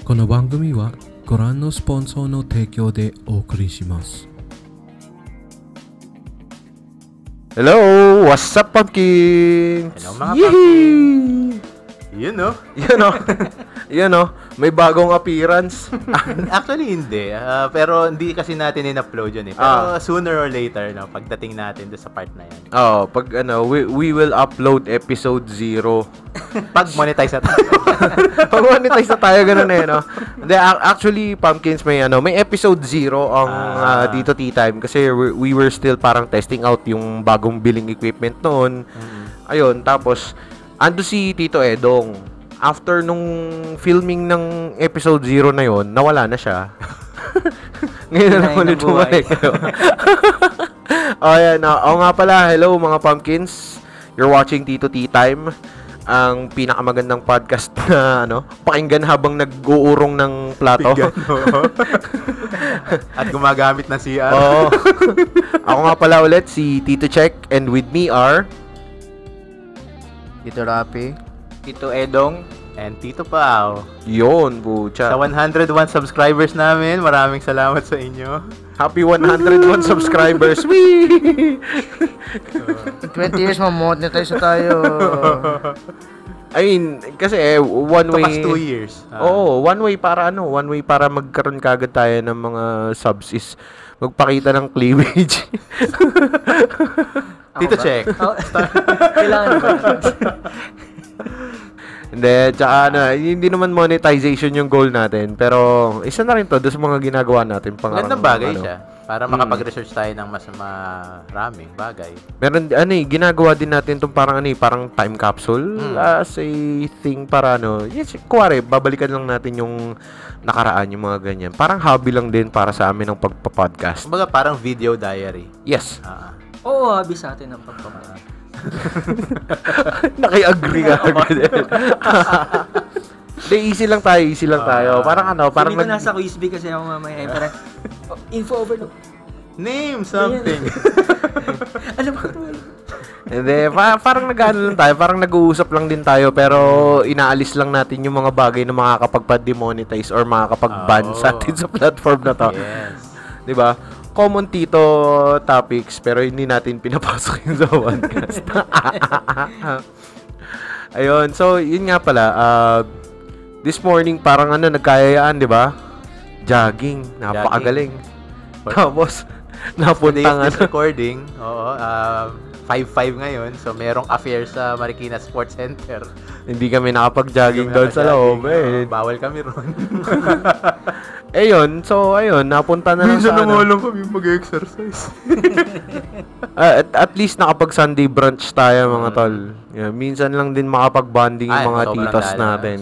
この番組はご覧のスポンサーの提供でお送りします。 Hello! What's up, pumpkins? Hello, mga pumpkins! Yun, no? Yun, no? May bagong appearance. Actually, hindi. Pero hindi kasi natin in-upload yun eh. Pero sooner or later, no, pagdating natin doon sa part na yan. Pag we will upload episode 0. Pag monetize na tayo. Pag monetize na tayo, ganun eh, no? Hindi, actually, pumpkins, may episode 0 ang dito Tea Time kasi we were still parang testing out yung bagong billing equipment noon. Ayun, tapos ando si Tito Edong. After nung filming ng episode 0 na yon, nawala na siya. Ngayon na lang ulit bumalik. Ayan, nga pala, hello mga pumpkins. You're watching Tito Tea Time, ang pinakamagandang podcast na pakinggan habang nag-uurong ng plato. At gumagamit ng CR. Oo. Ako nga pala ulit si Tito Check, and with me are Tito Rapi, Tito Edong, and Tito Pao. Yun, bucha. Sa 101 subscribers namin, maraming salamat sa inyo. Happy 101 subscribers. Wee! 20 years mamonetize na tayo. I mean, kasi one way. Tumas 2 years. One way para magkaroon kagad tayo ng mga subs is magpakita ng cleavage. Tito Check. Kailangan ba? Hindi, tsaka hindi naman monetization yung goal natin. Pero, isa na rin to doon sa mga ginagawa natin. Magandang bagay siya. Para makapag-research tayo ng mas maraming bagay. Meron, ginagawa din natin itong parang time capsule as a thing para yes, kuwari, babalikan lang natin yung nakaraan, yung mga ganyan. Parang hobby lang din para sa amin ng pagpa-podcast. Kumbaga parang video diary. Yes. Oo, habi sa atin ang pagpapalala. Naki-agree ka agad. Easy lang tayo. Parang Parang hindi ko nasa Quizbee kasi ako mamaya. Parang, info overload. Name something. Alam ko ito. Hindi, parang lang tayo. Parang nag-uusap lang din tayo. Pero inaalis lang natin yung mga bagay na makakapagpa-demonetize or makakapag-ban sa atin sa platform na to. Yes. Diba? Common Tito topics pero hindi natin pinapasok yun sa podcast. Ayun, so yun nga pala, this morning parang nagkayayaan, di ba? Jogging, napakagaling. Tapos napunta recording, 5:05 ngayon, so merong affair sa Marikina Sports Center. Hindi kami nakapag-jogging doon sa loob eh. Bawal kami ron. Ayun, napunta na lang sa lang kami mag-exercise. At least nakapag-Sunday brunch tayo mga tol. Yeah, minsan lang din makapag-bonding yung mga titos natin.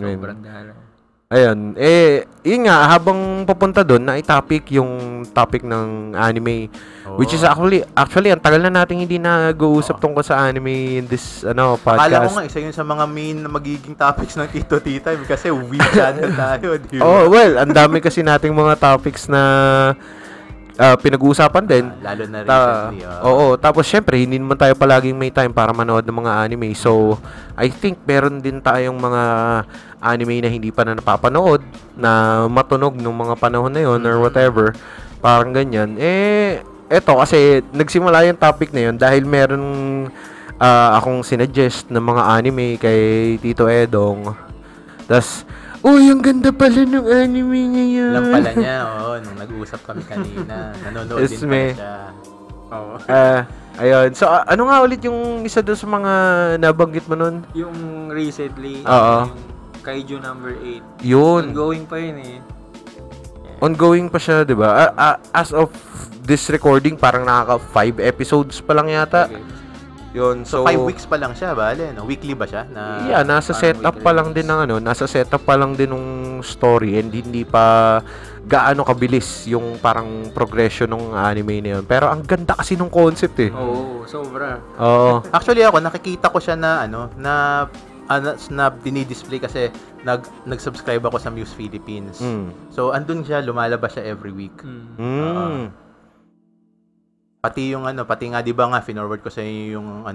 Ayun, yun nga, habang papunta doon, na-topic yung topic ng anime. Which is actually, ang tagal na natin hindi nag-uusap tungkol sa anime in this podcast. Akala ko nga, isa yun sa mga main na magiging topics ng Tito Tea Time kasi week channel tayo, di ba? Well, ang dami kasi nating mga topics na pinag-uusapan din. Lalo na recently. Tapos syempre, hindi naman tayo palaging may time para manood ng mga anime. So, I think meron din tayong mga anime na hindi pa na napapanood, na matunog nung mga panahon na yun or whatever. Parang ganyan. Eto, kasi nagsimula yung topic na yun dahil meron akong sinuggest ng mga anime kay Tito Edong. Tas, ang ganda pala ng anime ngayon. Alam pala niya, nung nag-uusap kami kanina. Nanonood din pala siya. Ayun. So, ano nga ulit yung isa doon sa mga nabanggit mo nun? Yung recently, yung Kaiju number 8. Yun. Ongoing pa yun eh. Ongoing pa siya, di ba? As of this recording, parang nakaka 5 episodes pa lang yata. Okay. Yun, so 5 weeks pa lang siya, bale, no? Weekly ba siya? Nasa setup pa lang din ng nasa setup pa lang din ng story and hindi pa gaano kabilis yung parang progression ng anime na yun. Pero ang ganda kasi nung concept eh. Oo, sobra. Oo. Actually ako, nakikita ko siya na na dinidisplay kasi nag-subscribe ako sa Muse Philippines. So andun siya, lumalabas siya every week. Pati yung pati nga 'di ba nga finorward ko sa yung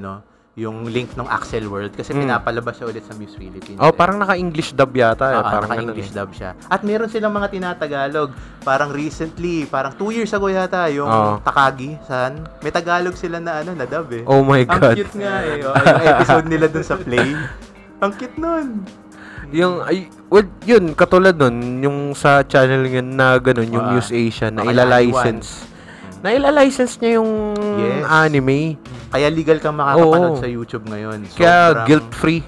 yung link ng Axel World kasi pinapalabas siya ulit sa Muse Philippines. Parang naka-English dub yata. Parang naka-English dub siya. At meron silang mga tinatagalog. Parang recently, parang 2 years ago yata, yung Takagi-san. May Tagalog sila na na dub eh. Oh my God. Ang cute nga eh. Yung episode nila dun sa Play. Ang cute nun. Yun, katulad nun, yung sa channel yun na ganun, yung Muse Asia, na ilalicense. Na-license niya yung anime. Kaya legal kang makakapanood sa YouTube ngayon. Kaya guilt-free.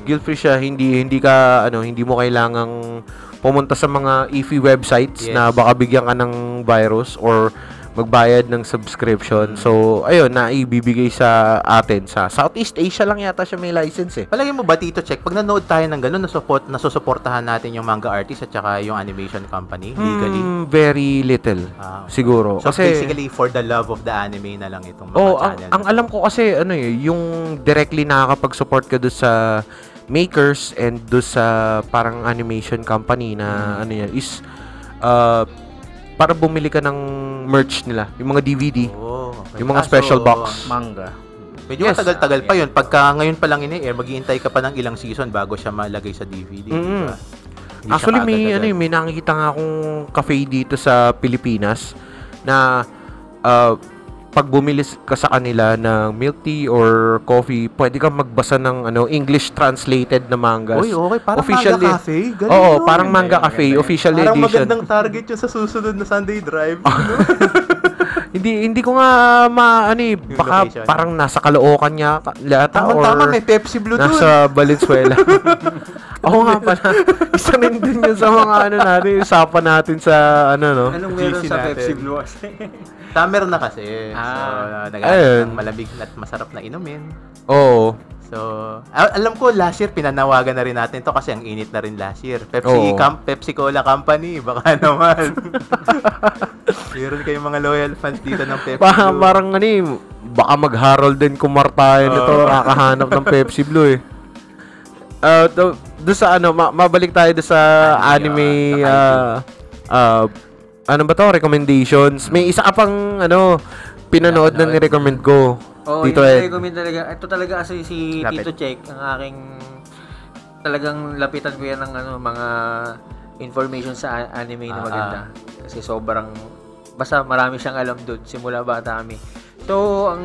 Guilt-free siya. Hindi ka hindi mo kailangang pumunta sa mga iffy websites na baka bigyan ka ng virus or magbayad ng subscription. So, ayun, na ibibigay sa atin sa Southeast Asia lang yata siya may license eh. Palagi mo ba, Tito Check, pag nanood tayo ng gano'n, nasusuportahan natin yung manga artist at saka yung animation company legally? Very little. Siguro. So, kasi basically, for the love of the anime na lang itong mga channel. Ang alam ko kasi, yung directly nakakapag-support ka doon sa makers and doon sa parang animation company na is para bumili ka ng merch nila, yung mga DVD, yung mga special box, manga. Medyo matagal-tagal pa yun. Pagka ngayon pa lang ini-air, mag-iintay ka pa ng ilang season bago siya malagay sa DVD. Diba? Actually, may nakikita nga akong cafe dito sa Pilipinas na pag bumili ka sa kanila ng milk tea or coffee, pwede kang magbasa ng English translated na mangas. Uy, okay. Parang officially, manga cafe. Ganun Oo, parang manga cafe. Official edition. Parang magandang target yun sa susunod na Sunday Drive. Hindi ko nga baka location. Parang nasa Caloocan niya yata or tama, may Pepsi Blue dun. Nasa Valenzuela. Oo nga pala. Isa rin din yun sa mga natin, usapan natin sa no? Anong meron sa Pepsi Blue? Summer na kasi. So, nag-aaral ng malamig at masarap na inumin. Oo. So, alam ko last year pinanawagan na rin natin to kasi ang init na rin last year. Pepsi Cola Company, baka naman. Meron kayong mga loyal fans dito ng Pepsi Blue. Parang baka mag-Harold din Kumar tayo nito, kakahanap ng Pepsi Blue eh. Doon sa mabalik tayo doon sa anime ano ba to? Recommendations. May isa ka pang pinanood na ni-recommend ko. Tito Ed. Recommend talaga. Ito talaga kasi si Tito Check, ang aking talagang lapitan ko yan ng mga information sa anime na maganda. Kasi sobrang basta marami siyang alam doon simula bata kami. So, ang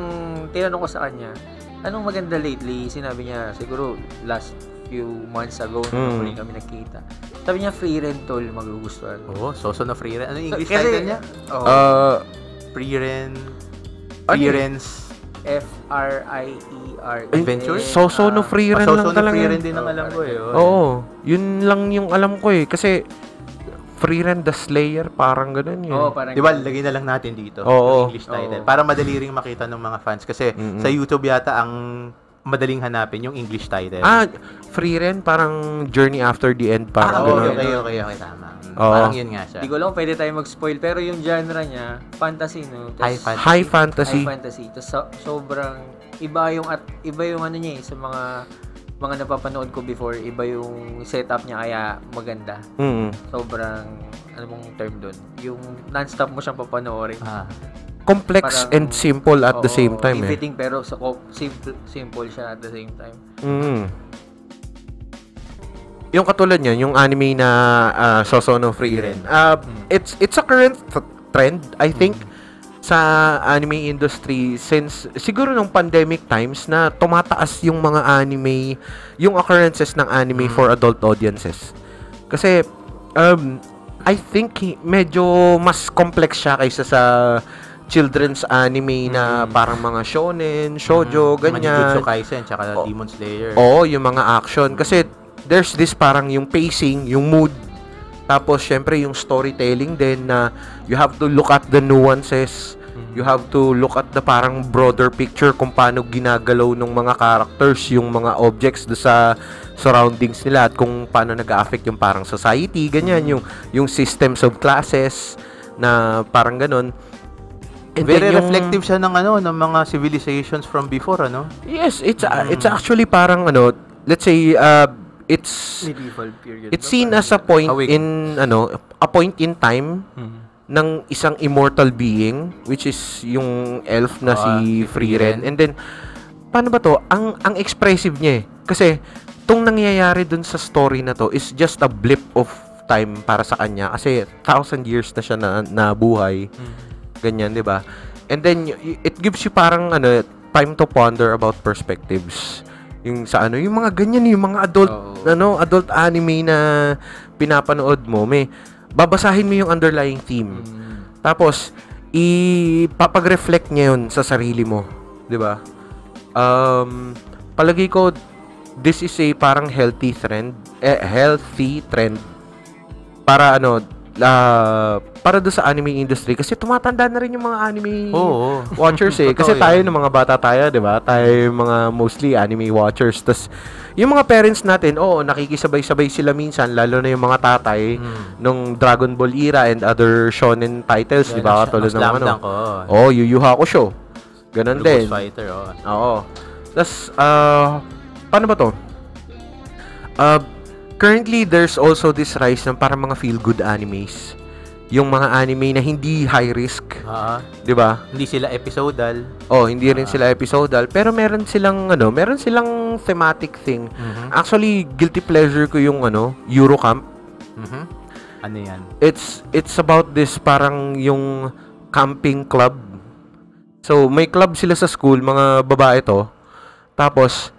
tinanong ko sa kanya, anong maganda lately? Sinabi niya, siguro last few months ago nung kami nagkita. Sabi niya, Free Rental, magugustuhan. Soso na Free Rent. Ano yung English title niya? Free Rent. F-R-I-E-R. Adventure? Soso no Free Rent lang talaga. Free Rent din ang alam ko eh. Oo. Yun lang yung alam ko eh. Kasi Free Rent the Slayer, parang ganun yun. Parang diba, lagay na lang natin dito. English title. Para madali ring makita ng mga fans. Kasi sa YouTube yata ang madaling hanapin yung English title. Free Rent, parang Journey After the End, parang okay, tama. Parang yun nga siya. Di ko lang pwede tayo mag-spoil, pero yung genre niya, fantasy, no? High fantasy. Tapos sobrang iba yung niya sa mga napapanood ko before, iba yung setup niya kaya maganda. Sobrang mong term doon? Yung non-stop mo siyang papanoorin. Complex and simple at the same time Riveting pero simple siya at the same time. Yung katulad niyan, yung anime na Soso no Free Rent. It's a current trend, I think, sa anime industry since siguro nung pandemic times na tumataas yung mga anime, yung occurrences ng anime for adult audiences. Kasi I think medyo mas complex siya kaysa sa children's anime na parang mga shonen, shoujo, ganyan. Jujutsu Kaisen, tsaka Demon Slayer. Yung mga action. Kasi there's this parang yung pacing, yung mood. Tapos, syempre, yung storytelling din na you have to look at the nuances. You have to look at the parang broader picture kung paano ginagalaw ng mga characters, yung mga objects do sa surroundings nila at kung paano nag-affect yung parang society, ganyan. Yung systems of classes na parang ganun. And very reflective siya ng ng mga civilizations from before, Yes, it's actually parang let's say it's medieval period. It's seen as a point in a point in time ng isang immortal being which is yung elf na si Free Ren. And then paano ba to? Ang expressive niya eh. Kasi, tong nangyayari dun sa story na to is just a blip of time para sa kanya. Kasi, 1,000 years na siya na buhay. Ganyan, di ba? And then, it gives you parang, time to ponder about perspectives. Yung sa yung mga ganyan, yung mga adult anime na pinapanood mo, babasahin mo yung underlying theme. Tapos, ipapag-reflect niya yun sa sarili mo. Di ba? Palagi ko, this is a parang healthy trend. Para para doon sa anime industry. Kasi tumatanda na rin yung mga anime watchers eh. Kasi tayo, ng mga bata tayo, di ba? Tayo yung mga mostly anime watchers. Tapos, yung mga parents natin, nakikisabay-sabay sila minsan, lalo na yung mga tatay nung Dragon Ball era and other shonen titles, di ba? Katulad ng Yu Yu Hakusho. Ganon din. Fighter, Oo. Tapos, paano ba to? Currently, there's also this rise ng parang mga feel-good animes. Yung mga anime na hindi high risk. Di ba? Hindi sila episodal. Hindi rin sila episodal. Pero meron silang, thematic thing. Actually, guilty pleasure ko yung, Eurocamp. Ano yan? It's about this parang yung camping club. So, may club sila sa school, mga babae to. Tapos,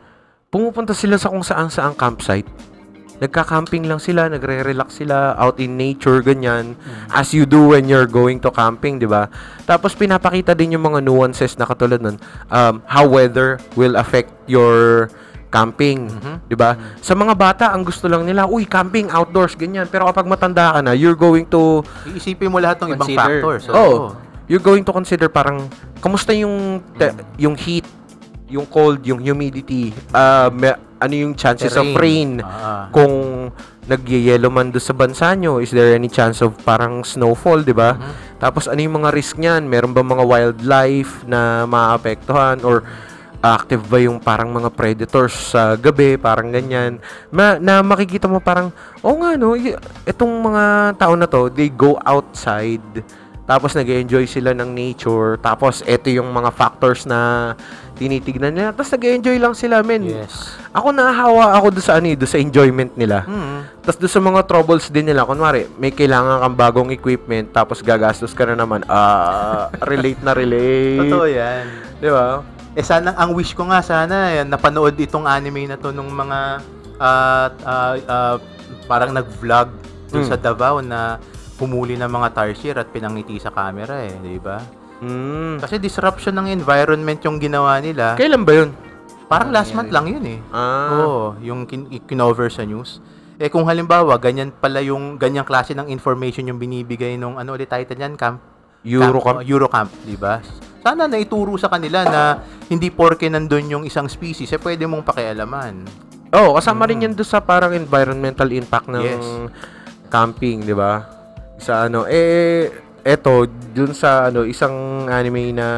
pumupunta sila sa kung saan campsite. Nagka-camping lang sila, nagre-relax sila, out in nature, ganyan. As you do when you're going to camping, di ba? Tapos, pinapakita din yung mga nuances na katulad nun. How weather will affect your camping, di ba? Sa mga bata, ang gusto lang nila, camping, outdoors, ganyan. Pero kapag matanda ka na, you're going to... Iisipin mo lahat ng ibang factors. You're going to consider parang, kamusta yung heat, yung cold, yung humidity, ano yung chances of rain, kung nagyayelo man doon sa bansa nyo, is there any chance of parang snowfall, di ba? Tapos ano yung mga risk niyan? Meron ba mga wildlife na maapektuhan, or active ba yung parang mga predators sa gabi, parang ganyan, na makikita mo parang, itong mga tao na to, they go outside, tapos nag-enjoy sila ng nature, tapos eto yung mga factors na tinitignan nila, tapos nag-enjoy lang sila, men. Yes. Ako nahahawa ako doon sa enjoyment nila. Tapos doon sa mga troubles din nila, kunwari, may kailangan kang bagong equipment, tapos gagastos ka na naman, relate na relate. Totoo yan. Di ba? Sana, ang wish ko nga sana, napanood itong anime na to nung mga parang nag-vlog doon sa Davao na pumuli ng mga tarsier at pinangiti sa camera di ba? Kasi disruption ng environment yung ginawa nila. Kailan ba yun? Parang last month lang yun yung kinover sa news. Kung halimbawa, ganyan pala yung ganyang klase ng information yung binibigay nung ulit title yan, Eurocamp, di ba? Sana naituro sa kanila na hindi porke nandun yung isang species, pwede mong pakialaman. Kasama rin yan doon sa parang environmental impact ng camping, di ba? Sa eto, dun sa isang anime na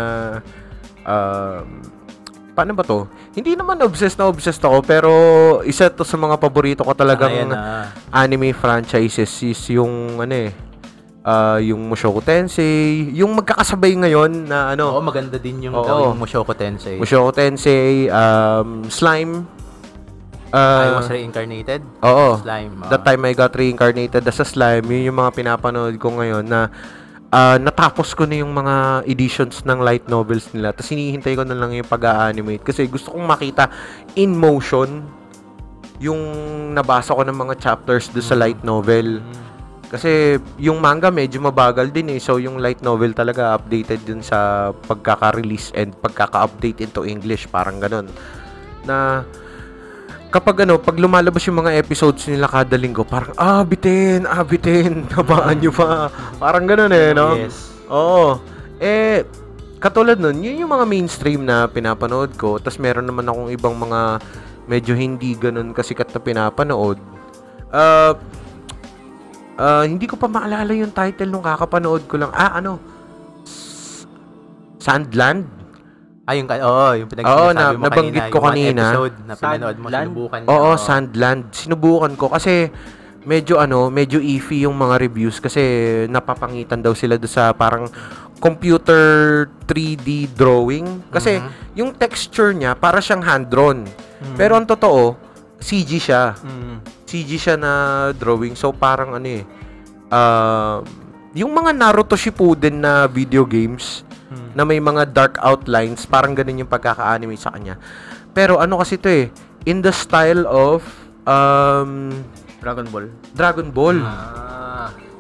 paano ba to? Hindi naman obsessed ako, pero isa to sa mga paborito ko talagang anime franchises is yung yung Mushoku Tensei, yung magkakasabay ngayon na maganda din yung Mushoku Tensei. Mushoku Tensei, Slime. I was reincarnated? Oo. Slime. That time I got reincarnated as a slime. Yun yung mga pinapanood ko ngayon na natapos ko na yung mga editions ng light novels nila. Tapos hinihintay ko na lang yung pag-a-animate. Kasi gusto kong makita in motion yung nabasa ko ng mga chapters do sa light novel. Kasi yung manga medyo mabagal din So yung light novel talaga updated dun sa pagkaka-release and pagkaka-update into English. Parang ganun. Na kapag pag lumalabas yung mga episodes nila kada linggo, parang, bitin, tabaan nyo pa. Parang ganun no? Yes. Oo. Katulad nun, yun yung mga mainstream na pinapanood ko. Tapos meron naman akong ibang mga medyo hindi ganun kasikat na pinapanood. Hindi ko pa maalala yung title nung kakapanood ko lang. Sandland? Yung pinag-sinasabi mo nabanggit ko kanina. Episode na pinanood mo, sinubukan niya. Sandland. Sinubukan ko kasi medyo iffy yung mga reviews kasi napapangitan daw sila do sa parang computer 3D drawing. Kasi yung texture niya para siyang hand-drawn. Pero ang totoo, CG siya. CG siya na drawing. So parang ano eh, yung mga Naruto Shippuden na video games na may mga dark outlines, parang ganun yung pagkaka-anime sa kanya. Pero ano kasi to eh, in the style of Dragon Ball.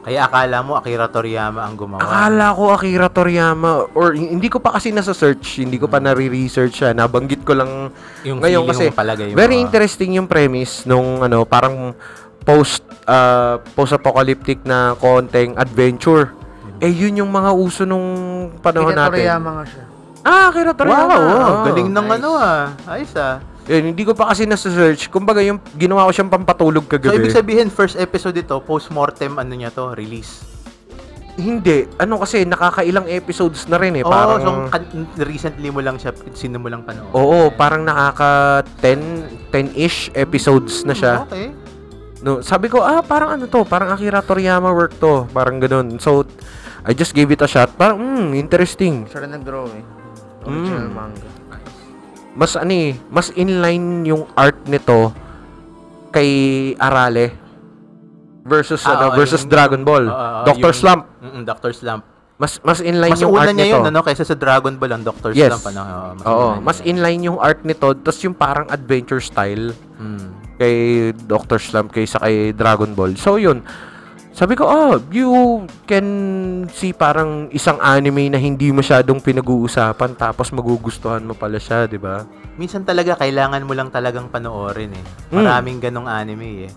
Kaya akala mo Akira Toriyama ang gumawa. Akala ko Akira Toriyama, or hindi ko pa kasi nasa-search, hindi ko pa nare-research siya. Nabanggit ko lang Yung ngayon kasi very interesting yung premise nung ano, parang post-apocalyptic na konting adventure. Yun yung mga uso nung panahon Akira natin. Toriyama nga siya. Akira Toriyama. Galing ng Ayos Hindi ko pa kasi nasa-search. Kumbaga, yung ginawa ko siyang pampatulog kagabi. So, ibig sabihin, first episode ito, post-mortem, niya to, release? Hindi. Kasi, nakakailang episodes na rin eh. So, recently mo lang siya, sinimulang panahon. Oo, parang nakaka 10-ish episodes na siya. Okay. No, sabi ko, parang parang Akira Toriyama work to. Parang ganun. So, I just gave it a shot. Parang, interesting. Siya rin nag-draw eh. Original manga. Mas inline yung art nito kay Arale versus Dragon Ball. Dr. Slump. Dr. Slump. Mas inline yung art nito. Mas una niya yun, kaysa sa Dragon Ball ang Dr. Slump. Mas inline yung art nito. Tapos yung parang adventure style kay Dr. Slump kaysa kay Dragon Ball. So yun, sabi ko, you can see parang isang anime na hindi masyadong pinag-uusapan tapos magugustuhan mo pala siya, di ba? Minsan talaga, kailangan mo lang talagang panoorin eh. Maraming ganong anime eh.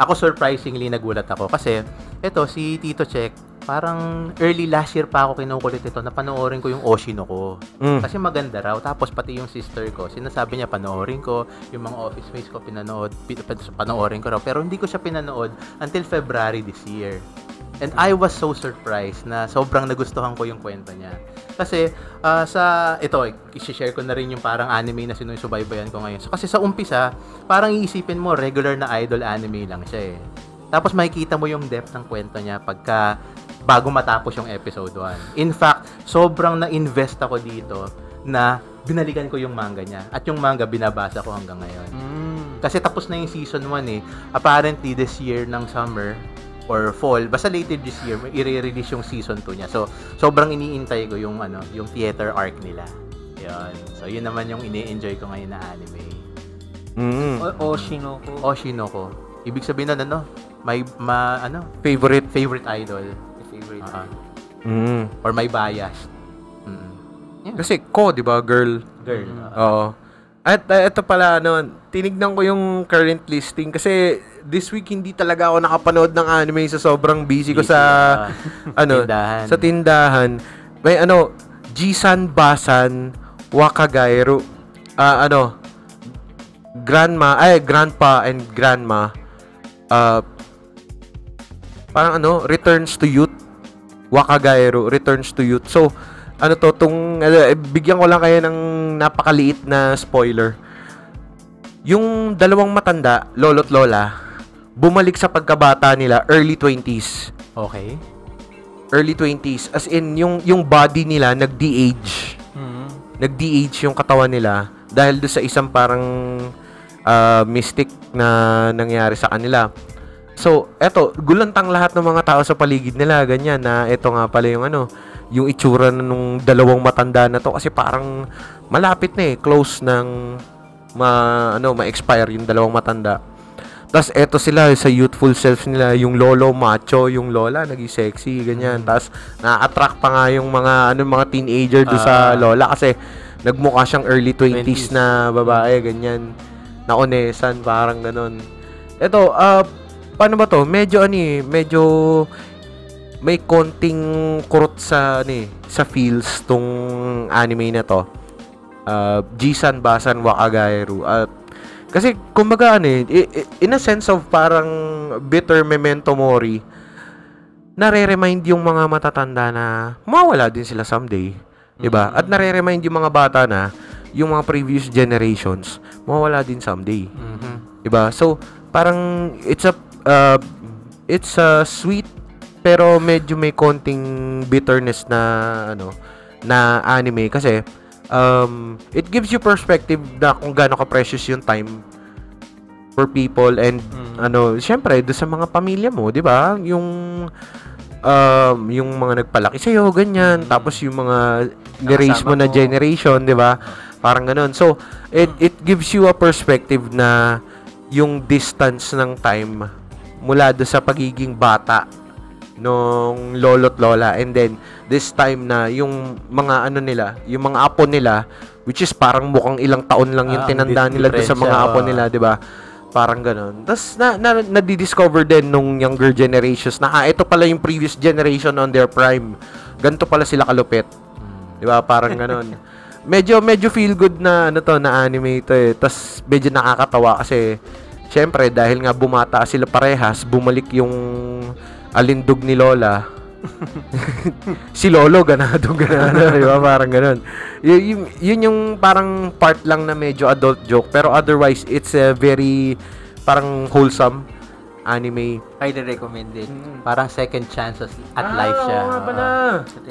Ako surprisingly nagulat ako kasi si Tito Check, parang early last year pa ako kinukulit ito na panoorin ko yung Oshinoko. Kasi maganda raw. Tapos pati yung sister ko, sinasabi niya panoorin ko. Yung mga office mates ko panoorin ko raw. Pero hindi ko siya pinanood until February this year. And I was so surprised na sobrang nagustuhan ko yung kwento niya. Kasi i-share ko na rin yung parang anime na sinusubaybayan ko ngayon. So, kasi sa umpisa, parang iisipin mo regular na idol anime lang siya eh. Tapos makikita mo yung depth ng kwento niya bago matapos yung episode 1. In fact, sobrang na-invest ako dito na binalikan ko yung manga niya. At yung manga binabasa ko hanggang ngayon. Kasi tapos na yung season 1 eh. Apparently this year ng summer or fall, basta later this year, i-release yung season 2 niya. So, sobrang iniintay ko yung yung theater arc nila. Yun. So, yun naman yung ini-enjoy ko ngayon na anime. Oshinoko. Ibig sabihin na favorite idol. Or may bias. Yeah. Kasi di ba, girl. Oo. At ito pala, tinignan ko yung current listing kasi this week hindi talaga ako nakapanood ng anime sa sobrang busy ko sa tindahan. Sa tindahan. May Jisan Basan Wakagairu. Grandpa and Grandma. Parang Returns to Youth. Wakagairu, Returns to Youth. So, bigyan ko lang kayo ng napakaliit na spoiler. Yung dalawang matanda, lolo't lola, bumalik sa pagkabata nila, early 20s. Okay. Early 20s. As in, yung body nila, nag-de-age. Nag-de-age yung katawan nila dahil doon sa isang parang mystic na nangyari sa kanila. So, eto, gulantang lahat ng mga tao sa paligid nila, ganyan, na eto nga pala yung yung itsura nung dalawang matanda na to kasi parang malapit na close ng ma-expire yung dalawang matanda. Tapos eto sila sa youthful self nila, yung lolo macho, yung lola naging sexy, ganyan. Tapos na-attract pa nga yung mga teenager do sa lola kasi nagmukha siyang early 20s na babae, ganyan. Naonesan, parang ganun. Eto, paano ba to? Medyo may konting kurot sa feels tong anime na to. Jisan Basan Wakagairu. Kasi kumbaga in a sense of parang bitter memento mori, nare-remind yung mga matatanda na mawala din sila someday, 'di ba? At nare-remind yung mga bata na yung mga previous generations mawala din someday. 'Di ba? So parang it's a sweet pero medyo may konting bitterness na na anime kasi it gives you perspective na kung gaano ka-precious yung time for people and syempre do sa mga pamilya mo, 'di ba? Yung mga nagpalaki sa iyo, ganyan, tapos yung mga ni-raise mo na generation, 'di ba? Parang ganoon. So, it gives you a perspective na yung distance ng time mula do sa pagiging bata nung lolo't lola, and then this time na yung mga yung mga apo nila, which is parang mukhang ilang taon lang yung tinanda nila do sa mga apo nila, 'di ba? Parang gano'n. Tapos, na-discover din nung younger generations na, ito pala yung previous generation on their prime. Ganito pala sila kalupit. Di ba? Parang gano'n. Medyo feel good na, na anime ito eh. Tapos, medyo nakakatawa kasi, syempre, dahil nga bumata sila parehas, bumalik yung alindog ni Lola. Si Lolo, ganado, di ba? Parang gano'n. Yun yung parang part lang na medyo adult joke. Pero otherwise, it's a very parang wholesome anime. Highly recommended. Parang second chances at life siya. Oo nga pala.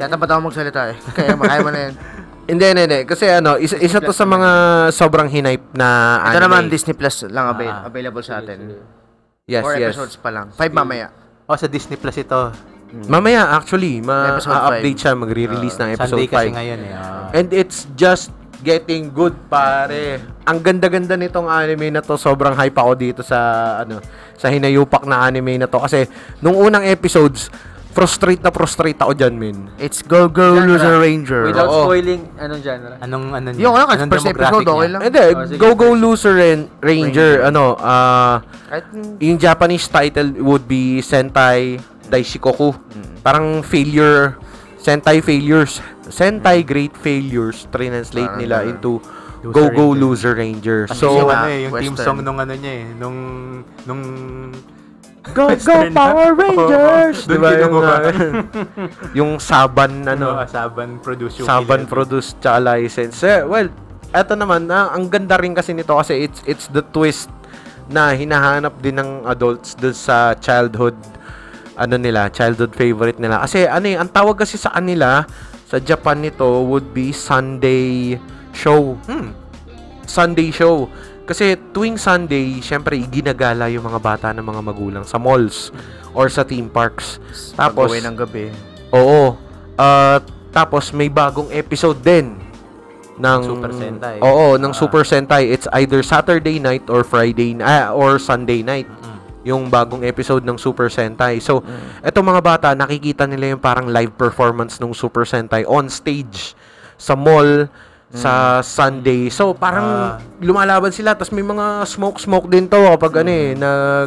Kaya tapat ako magsalita eh. Kaya mo na yan. Hindi. Kasi isa to sa mga sobrang hype na anime. Ito naman, Disney Plus lang available sa atin. Yes, 4 yes. episodes pa lang. 5 mamaya. Sa Disney Plus ito. Mamaya, actually, Episode ma-update siya, magre-release ng episode 5. Sunday kasi ngayon eh. And it's just getting good, pare. Ang ganda-ganda nitong anime na to. Sobrang hype ako dito sa sa hinayupak na anime na to. Kasi, nung unang episodes, frustrate ako dyan, men. It's Go Loser Ranger. Without spoiling, anong genre? Anong Yung kasi first episode, okay lang. Hindi, Go Loser Ranger. Yung Japanese title would be Sentai Daishikoku. Parang Sentai Great Failures, translate nila into Go Loser Ranger. So, yung Western theme song nung niya eh, nung Go Power Rangers! Diba yung Saban, Saban produced tsaka license. Well, eto naman, ang ganda rin kasi nito kasi it's the twist na hinahanap din ng adults dun sa childhood favorite nila. Kasi ang tawag kasi sa kanila sa Japan nito would be Sunday show. Sunday show. Kasi tuwing Sunday, syempre ginagala yung mga bata ng mga magulang sa malls or sa theme parks. Tapos pag-uwi ng gabi. Oo. Tapos may bagong episode din ng Super Sentai. Oo, ng Super Sentai. It's either Saturday night or or Sunday night. Yung bagong episode ng Super Sentai. So, etong mga bata, nakikita nila yung parang live performance ng Super Sentai on stage sa mall sa Sunday. So, parang lumalaban sila. Tapos may mga smoke din to kapag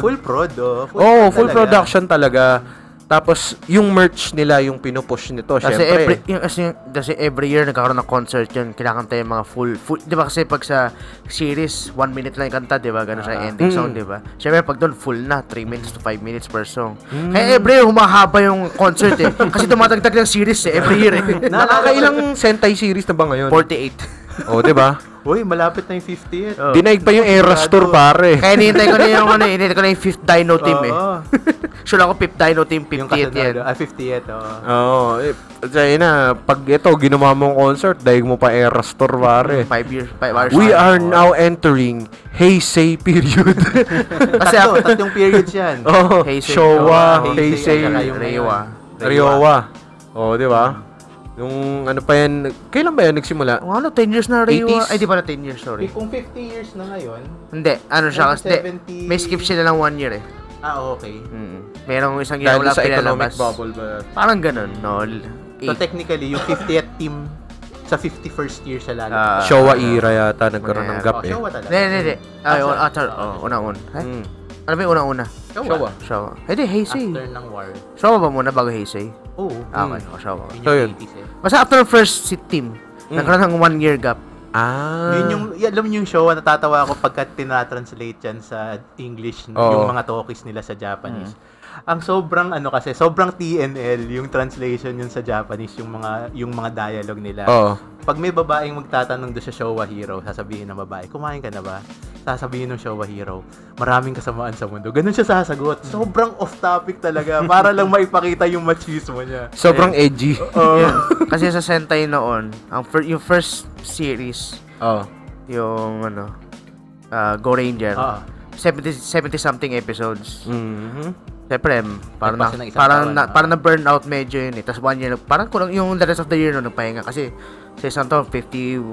full prod, full production talaga. Tapos, yung merch nila, yung pinupush nito, syempre. Kasi every year nagkakaroon ng concert yun. Kinakanta yung mga full. Di ba kasi pag sa series, 1 minute lang yung kanta, di ba? Ganun siya ending song, di ba? Syempre, pag doon, full na. 3 minutes to 5 minutes per song. Kaya every year, humahaba yung concert eh. Kasi tumatagdag ng series eh. Every year eh. Nakakailang Sentai series na ba ngayon? 48. Di ba? Uy, malapit na yung 50th. Dinaig pa yung Eras Tour, pare. Kaya hinihintay ko na yung 5th Dino Team eh. Sure ako 5th Dino Team, 50th yan. 50th, Oo. Kasi pag ito, ginawa mong concert, daig mo pa Eras Tour, pare. 5 hours. We are now entering Heisei period. Kasi tatlong periods yan. Heisei, Showa, Heisei, Heisei, Reiwa. Di ba? Yung pa yan, kailan ba yan nagsimula? 10 years na Reiwa. 80s? Ay, di pala 10 years, sorry. Kung 50 years na ngayon. Hindi, siya kasi. 70... May skip sila lang 1 year eh. Okay. Merong isang year wala sa economic pinalabas. bubble ba? Parang ganun, no? So technically, yung 50th team sa 51st year siya lalo. Showa era yata nagkaroon ng gap eh. Showa talaga. Hindi. Una-una. Ano ba yung una-una? Showa. Hindi, Heisei. After ng war. Showa ba muna bago Heisei? Oo. Okay, Showa. So yun. Basta after the first team, nagkaroon ng 1 year gap. Yun alam niyo yung show, natatawa ako pagka tinatranslate yan sa English, yung mga talkies nila sa Japanese. Ang sobrang kasi, sobrang TNL yung translation yun sa Japanese, yung mga dialogue nila. Oo. Pag may babaeng magtatanong doon sa Showa Hero, sasabihin ng babae, kumain ka na ba? Sasabihin ng Showa Hero, maraming kasamaan sa mundo. Ganun siya sasagot. Sobrang off-topic talaga para lang maipakita yung machismo niya. Sobrang edgy. Kasi sa Sentai noon, yung first series, Oo. yung Go Ranger, Oo. 70 something episodes. Mhm. Siyempre, parang Nagpasa ng isang taon, parang na burnout medyo yun eh. Tapos 1 year, parang kulang yung the rest of the year no, nagpahinga. Kasi sa isang taon, 52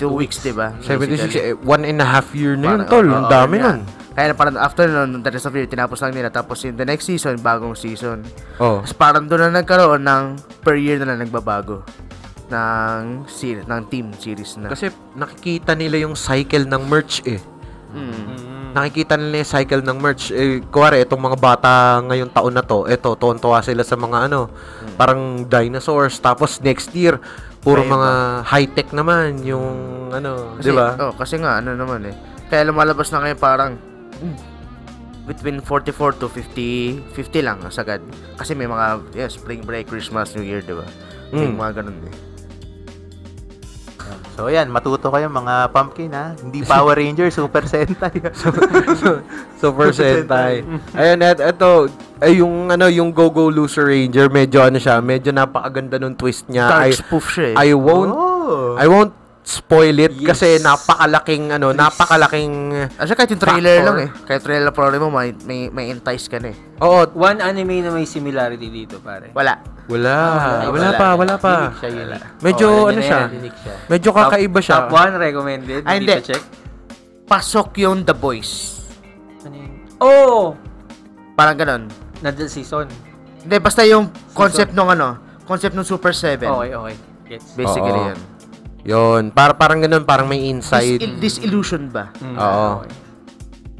weeks, diba? 76, 1.5 year na yun, Parang, tol. oo, Ang dami yeah. nun. Kaya parang after nun, the rest of the year, tinapos lang nila. Tapos in the next season, bagong season. Oh. Tapos parang doon na nagkaroon ng per year na nagbabago ng team series na. Kasi nakikita nila yung cycle ng merch eh. Nakikita nila yung cycle ng merch. Kuwari, itong mga bata ngayong taon na to, tuwan-tuwa sila sa mga parang dinosaurs. Tapos next year, puro mga high-tech naman yung di ba? Kasi nga, naman eh. Kaya lumalabas na ngayon parang between 44 to 50 lang sagad. Kasi may mga spring break, Christmas, New Year, di ba? May mga ganun eh. So, ayan, matuto kayo mga pumpkin, ha? Hindi Power Ranger, Super Sentai. Super Sentai. Ayun, ito, yung Go-Go Loser Ranger, medyo medyo napakaganda nung twist niya. Dark spoof siya eh. I won't spoil it kasi napakalaking Kasi kahit yung trailer factor. lang eh. Kahit trailer problem mo, may entice ka na eh. Oo, One anime na may similarity dito, pare. Wala wala pa. Unique siya, unique. Medyo siya. Unique siya. Medyo kakaiba siya. Top 1 recommended. Ay, hindi. Dito check. Pasok yung The Boys. Ano yun? Oh! Parang ganun. Nadal season. Hindi, basta yung concept ng Super 7. Okay. Gets. Basically Oo. yun. Yun, parang ganun, parang may insight. Disillusion ba? Oo.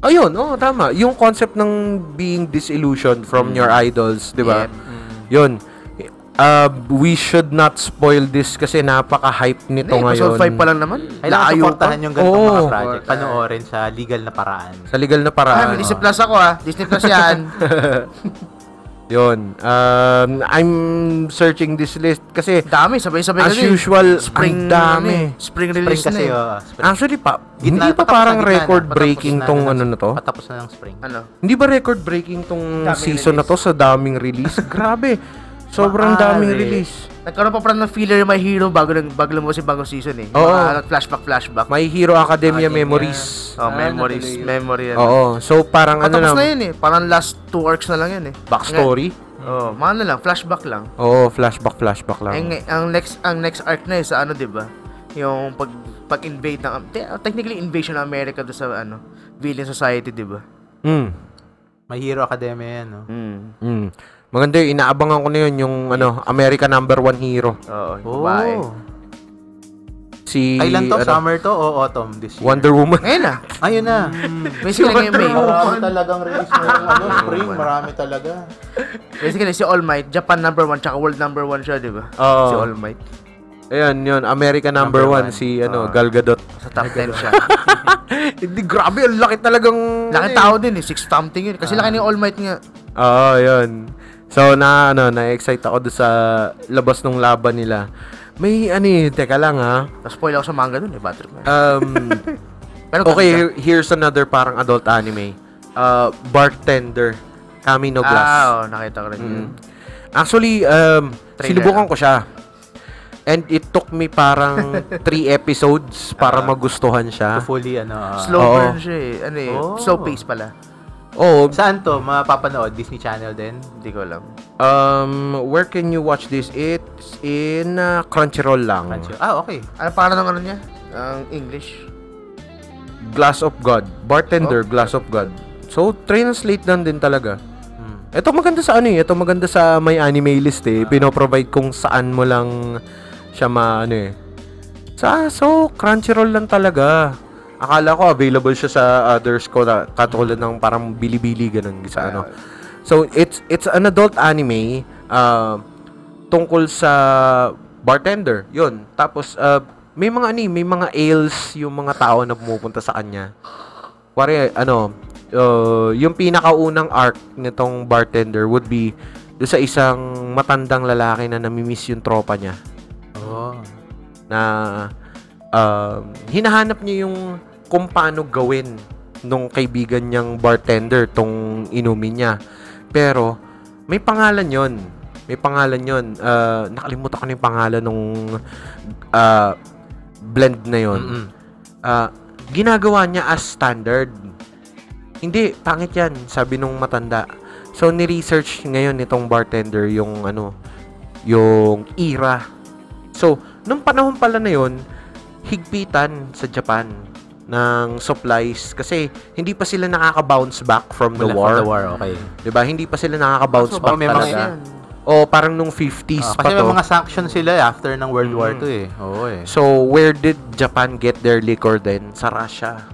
Ayun, tama. Yung concept ng being disillusioned from your idols, di ba? Yun. We should not spoil this kasi napaka-hype nito ngayon. Episode 5 pa lang naman. Kailangan supportahan yung ganitong Oo. mga project. Panoorin sa legal na paraan. Sa legal na paraan. Disney Plus ako Disney Plus yan. Yun. I'm searching this list kasi Dami, sabay-sabay as usual, Spring ang dami. Spring Spring release kasi, na spring. Actually hindi pa Patapos parang na, gitna na. record-breaking Patapos tong na na to. Patapos na ng spring. Hindi ba record-breaking tong Daming season na to sa daming release? Grabe. Sobrang Maaari. daming release. Nagkaroon pa parang ng filler yung My Hero bago lumabas yung bagong season eh. Oo. Mga flashback. My Hero Academia Academia. Memories. Memories. natuloy. Memory yan. Oo. So parang Patapos na yun eh. Parang last 2 arcs na lang yun eh. backstory. Mga lang, flashback lang. Oo, flashback lang. Ang next arc na sa di ba? Yung pag-invade ng technically invasion ng America do sa villain society, di ba? My Hero Academia yan, no? Maganda yun, inaabangan ko na yun yung America number 1 hero. Oo, babae. Si Kailan to? Summer to o autumn this year? Wonder Woman. Ngayon na. Ayun na. Basically ngayon May. Marami talagang release ng spring. Marami talaga. Basically si All Might, Japan number 1 tsaka world number 1 siya, di ba? Oo. Si All Might. Ayan, yun. America number 1 si Gal Gadot. Sa top 10 siya. Hindi, grabe. Ang laki talagang... Laki tao din eh. 6 something yun. Kasi laki ni All Might nga. Oo, yun. So, na-excite ako doon sa labas ng laban nila. May, teka lang ha. Na-spoil ako sa manga dun eh. Bad trip na. Pero Okay, here's another parang adult anime. Bartender. Kami no Glass. Nakita ko rin yun. Actually, sinubukan ko siya. And it took me parang 3 episodes para magustuhan siya. To fully, Slow Oo. burn siya eh. Slow pace pala. Oh, Saan to? Mapapanood? Disney Channel din? Hindi ko alam. where can you watch this? It's in Crunchyroll lang. Okay. Ano para ng niya? Ang English? Glass of God. Bartender, Glass of God. So, translate lang din talaga. Ito maganda sa Ito maganda sa may anime list eh. Pinoprovide kung saan mo lang siya So, Crunchyroll lang talaga. Akala ko available siya sa others ko na katulad ng parang Bilibili ganun sa So, it's an adult anime tungkol sa bartender. 'Yun. Tapos may mga ales yung mga tao na pumupunta sa kanya. Pare yung pinakaunang arc nitong bartender would be do sa isang matandang lalaki na namimiss yung tropa niya. Oh. Na hinahanap niya yung kung paano gawin nung kaibigan niyang bartender tong inumin niya. Pero may pangalan yon. Nakalimutan ko na yung pangalan nung blend na yon. Ginagawa niya as standard. Hindi, pangit yan, sabi nung matanda. So, ni-research ngayon nitong bartender yung yung era. So, nung panahon pala na yon, higpitan sa Japan ng supplies kasi hindi pa sila nakaka-bounce back from the war. From the war, okay. 'Di ba? Hindi pa sila nakaka-bounce back may talaga. O parang nung 50s pa kasi to. may mga sanctions sila after ng World War II eh. Oo eh. So, where did Japan get their liquor then? Sa Russia.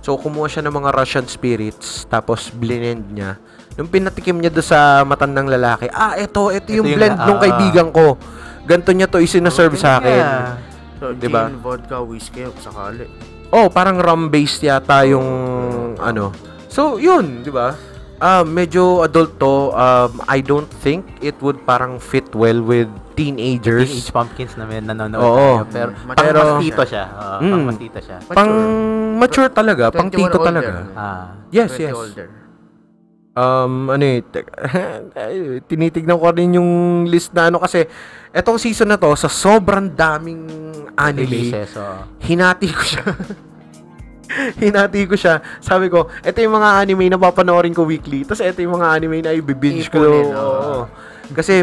So, kumuha siya ng mga Russian spirits, tapos blend niya. Nung pinatikim niya doon sa matandang lalaki, ito yung blend nung kaibigan ko. Ganto niya to isinaserve sa akin. So, diba? gin, vodka, whiskey, sakali. Parang rum-based yata yung So, yun, di ba? Medyo adult to. I don't think it would parang fit well with teenagers. Teenage Pumpkins na may nanonood Oo. tayo. Pero Pero pang-mastito siya. Pang-mastito siya. Pang-mature talaga. 21 Pang-tito older. talaga. Yes, 20 yes. older. Tinitignan ko rin yung list na kasi etong season na to, sa sobrang daming anime, Releases, hinati ko siya. Sabi ko, ito yung mga anime na papanoorin ko weekly. Tapos ito yung mga anime na i-binge ko. Kasi,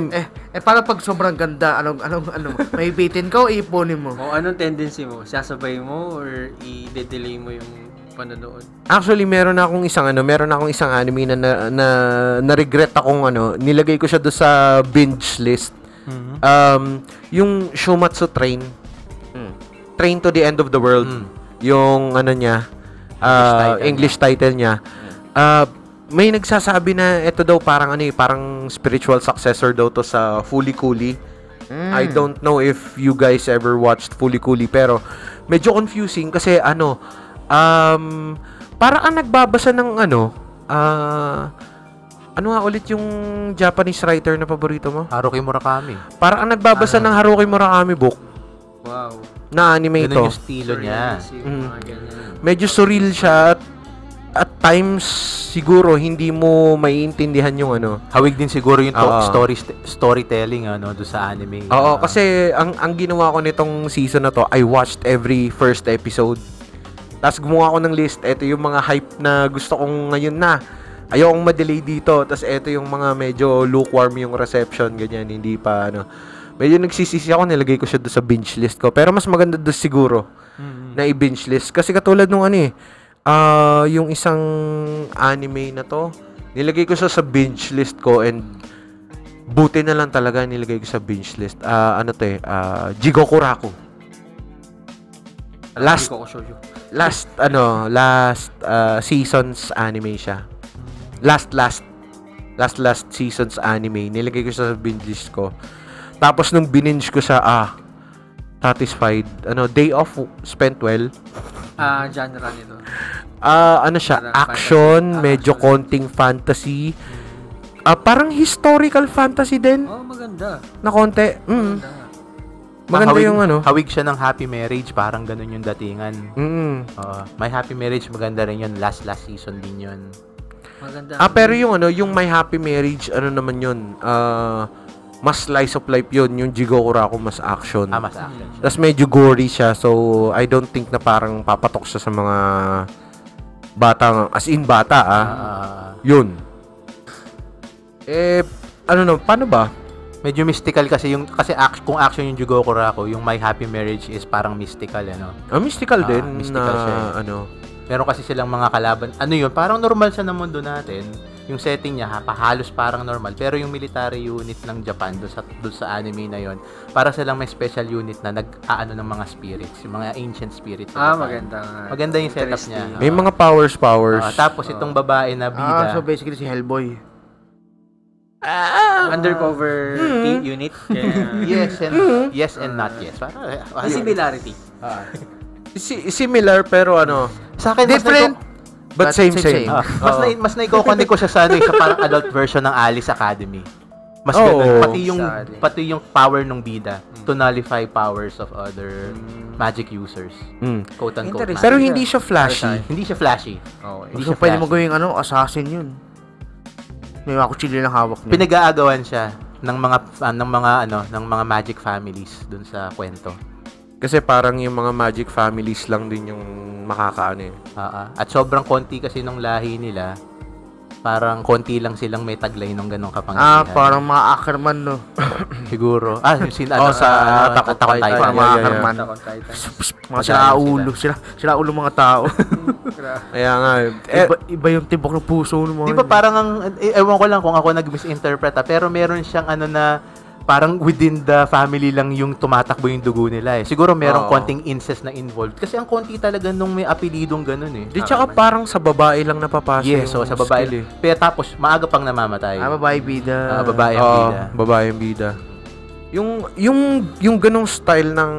para pag sobrang ganda, anong may bitin ka o iipunin mo? O anong tendency mo? Sasabay mo or i-delay mo yung panonood? actually, meron akong isang anime na regret akong nilagay ko siya do sa binge list. Yung Shumatsu Train. Train to the End of the World. Yung niya, English title niya. May nagsasabi na ito daw parang parang spiritual successor daw to sa Fooly Cooly. I don't know if you guys ever watched Fooly Cooly, pero medyo confusing kasi para ang nagbabasa ng ano nga ulit yung Japanese writer na paborito mo? Haruki Murakami. Para ang nagbabasa ng Haruki Murakami book. Wow. Na anime Ganun ito. yung estilo niya. Medyo surreal siya at times siguro hindi mo maiintindihan yung Hawig din siguro yung Oo. storytelling do sa anime. Oo, kasi ang ginawa ko nitong season na to, I watched every first episode. Tapos gumawa ko ng list. Ito yung mga hype na gusto kong ngayon na. Ayokong ma-delay dito. Tapos ito yung mga medyo lukewarm yung reception. Ganyan, hindi pa Medyo nagsisisi ako, nilagay ko siya doon sa binge list ko. Pero mas maganda doon siguro na i-binge list. Kasi katulad nung yung isang anime na to, nilagay ko siya sa binge list ko and buti na lang talaga nilagay ko sa binge list. Jigoku Raku. Last season's anime siya. Last season's anime. Nilagay ko siya sa binge list ko. Tapos nung bininge ko siya, satisfied. Day off spent well. Genre nito. Siya, Parang action, fantasy. medyo Action. konting fantasy. Parang historical fantasy din Maganda. na konti. Maganda nga. Maganda yung Hawig siya ng happy marriage, parang ganun yung datingan. My happy marriage, maganda rin yun. Last season din yun. Maganda. Pero yung My Happy Marriage, naman yun, mas slice of life yun. Yung Jigoku Raku, mas action. Mas action siya. Tapos medyo gory siya, so I don't think na parang papatok siya sa mga bata, as in bata, yun. Paano ba? Medyo mystical kasi kung action yung Jigoku Raku, yung My Happy Marriage is parang mystical, Mystical din mystical na, siya, Meron kasi silang mga kalaban. Parang normal siya na mundo natin. Yung setting niya, halos parang normal. Pero yung military unit ng Japan doon sa anime na yon, para silang may special unit na nag-aano ng mga spirits, yung mga ancient spirits. Maganda nga. Maganda yung setup niya. may mga powers. Tapos itong babae na bida. So basically si Hellboy. Undercover unit. Yes and not yes. May similarity. Similar pero Sa akin, different. But same. Mas naiko-connect ko siya sa parang adult version ng Alice Academy. Mas Oo. ganun. Pati yung power ng bida to nullify powers of other magic users. Quote-unquote. Interesting. Pero hindi siya flashy. Hindi siya flashy. Okay. Hindi So, siya pwede mo flashy. gawing assassin yun. May mga kutsilyo lang hawak niya. Pinag-aagawan siya ng mga magic families dun sa kwento. Kasi parang yung mga magic families lang din yung makakaano yun. At sobrang konti kasi nung lahi nila, parang konti lang silang may taglay ng ganong kapangyarihan. Parang mga Ackerman, no? Siguro. sa Attack on Titan. Parang mga Yeah. Ackerman. Attack on Titan. Mga sila-ulo. Sila-ulo mga tao. Kaya nga. Iba yung tibok ng puso ng mga... Di ba parang ewan ko lang kung ako nag-misinterpret pero meron siyang na parang within the family lang yung tumatakbo yung dugo nila eh. Siguro merong konting incest na involved. Kasi ang konti talaga nung may apelidong ganun eh. Di tsaka parang sa babae lang napapasok Yes, so yung sa babae. skill eh. Pero tapos, maaga pang namamatay. babae bida. Babae ang bida. Babaeng bida. Yung ganong style ng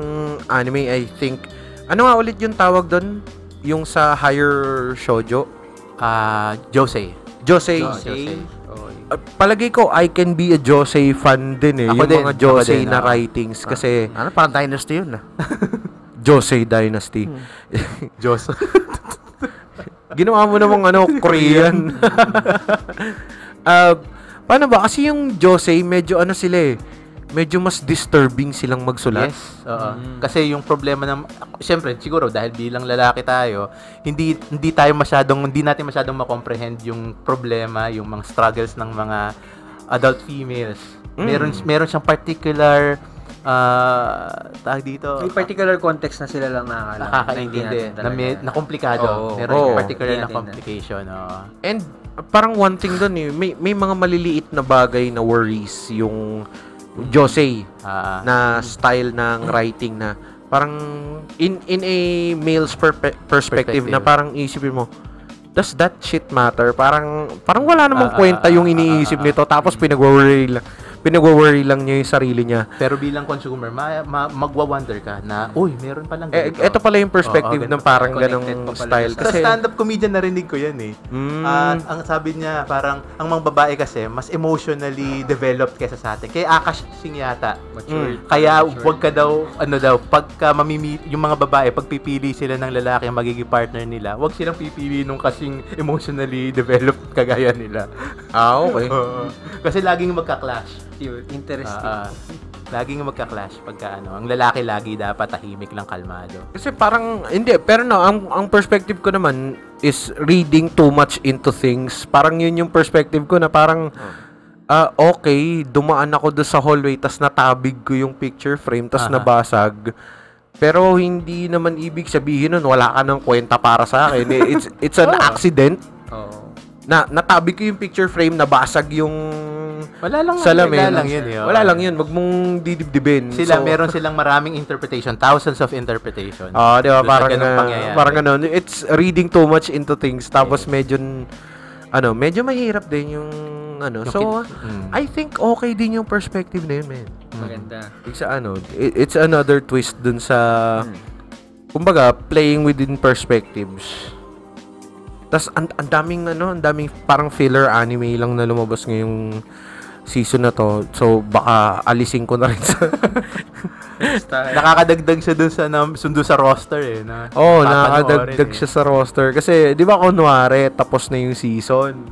anime, I think, ano nga ulit yung tawag doon? Yung sa higher shoujo? Josei. Josei. Palagay ko, I can be a Josei fan din eh. Ako yung din, mga ako Josei din, na writings. Kasi, Parang Dynasty yun, Josei Dynasty. Jos. Ginawa mo namang Korean. Paano ba? Kasi yung Josei, medyo sila eh. Medyo mas disturbing silang magsulat. Yes, oo. Kasi yung problema siyempre, siguro dahil bilang lalaki tayo, hindi natin masyadong ma-comprehend yung problema, yung mga struggles ng mga adult females. Meron siyang particular tawag dito. May particular context na sila lang Nakakaintindi. Na komplikado. Meron yung particular na complication. And parang one thing doon eh, may mga maliliit na bagay na worries yung Josei na style ng writing na parang in a male's perspective na parang isipin mo, does that shit matter? Parang wala namang kwenta yung iniisip nito tapos pinagwo-worry lang niya yung sarili niya. Pero bilang consumer, magwa-wonder ka na, uy, meron palang ganito. Ito pala yung perspective ng parang ganong style. Sa Kasi stand-up comedian narinig ko yan eh. Ang sabi niya, parang, ang mga babae kasi, mas emotionally developed kaysa sa atin. Kaya Akash Singh yata. Kaya wag ka daw, pagka yung mga babae, pagpipili sila ng lalaki ang magiging partner nila, wag silang pipili nung kasing emotionally developed kagaya nila. okay. Kasi laging magka-clash. Interesting. Laging magka-clash pagka ang lalaki lagi dapat tahimik lang, kalmado. Kasi parang, hindi, pero ang perspective ko naman is reading too much into things. Parang yun yung perspective ko na parang, okay, dumaan ako doon sa hallway, tas natabig ko yung picture frame, tas nabasag. Pero hindi naman ibig sabihin nun, wala ka ng kwenta para sa akin. It's an accident. Na natabig ko yung picture frame, nabasag yung Wala lang yun. Wala lang yun. Wag mong didibdibin. Meron silang maraming interpretation, thousands of interpretation. Di ba? Parang ganun. It's reading too much into things. Tapos medyo mahirap din yung I think okay din yung perspective na yun, man. Maganda. It's another twist dun sa kumbaga, playing within perspectives. Tas ang daming parang filler anime lang na lumabas ngayong season na to. So baka alisin ko na rin sa nakakadagdag siya dun sa sundo sa roster eh na. Nakakadagdag siya sa roster kasi 'di ba kunwari tapos na yung season.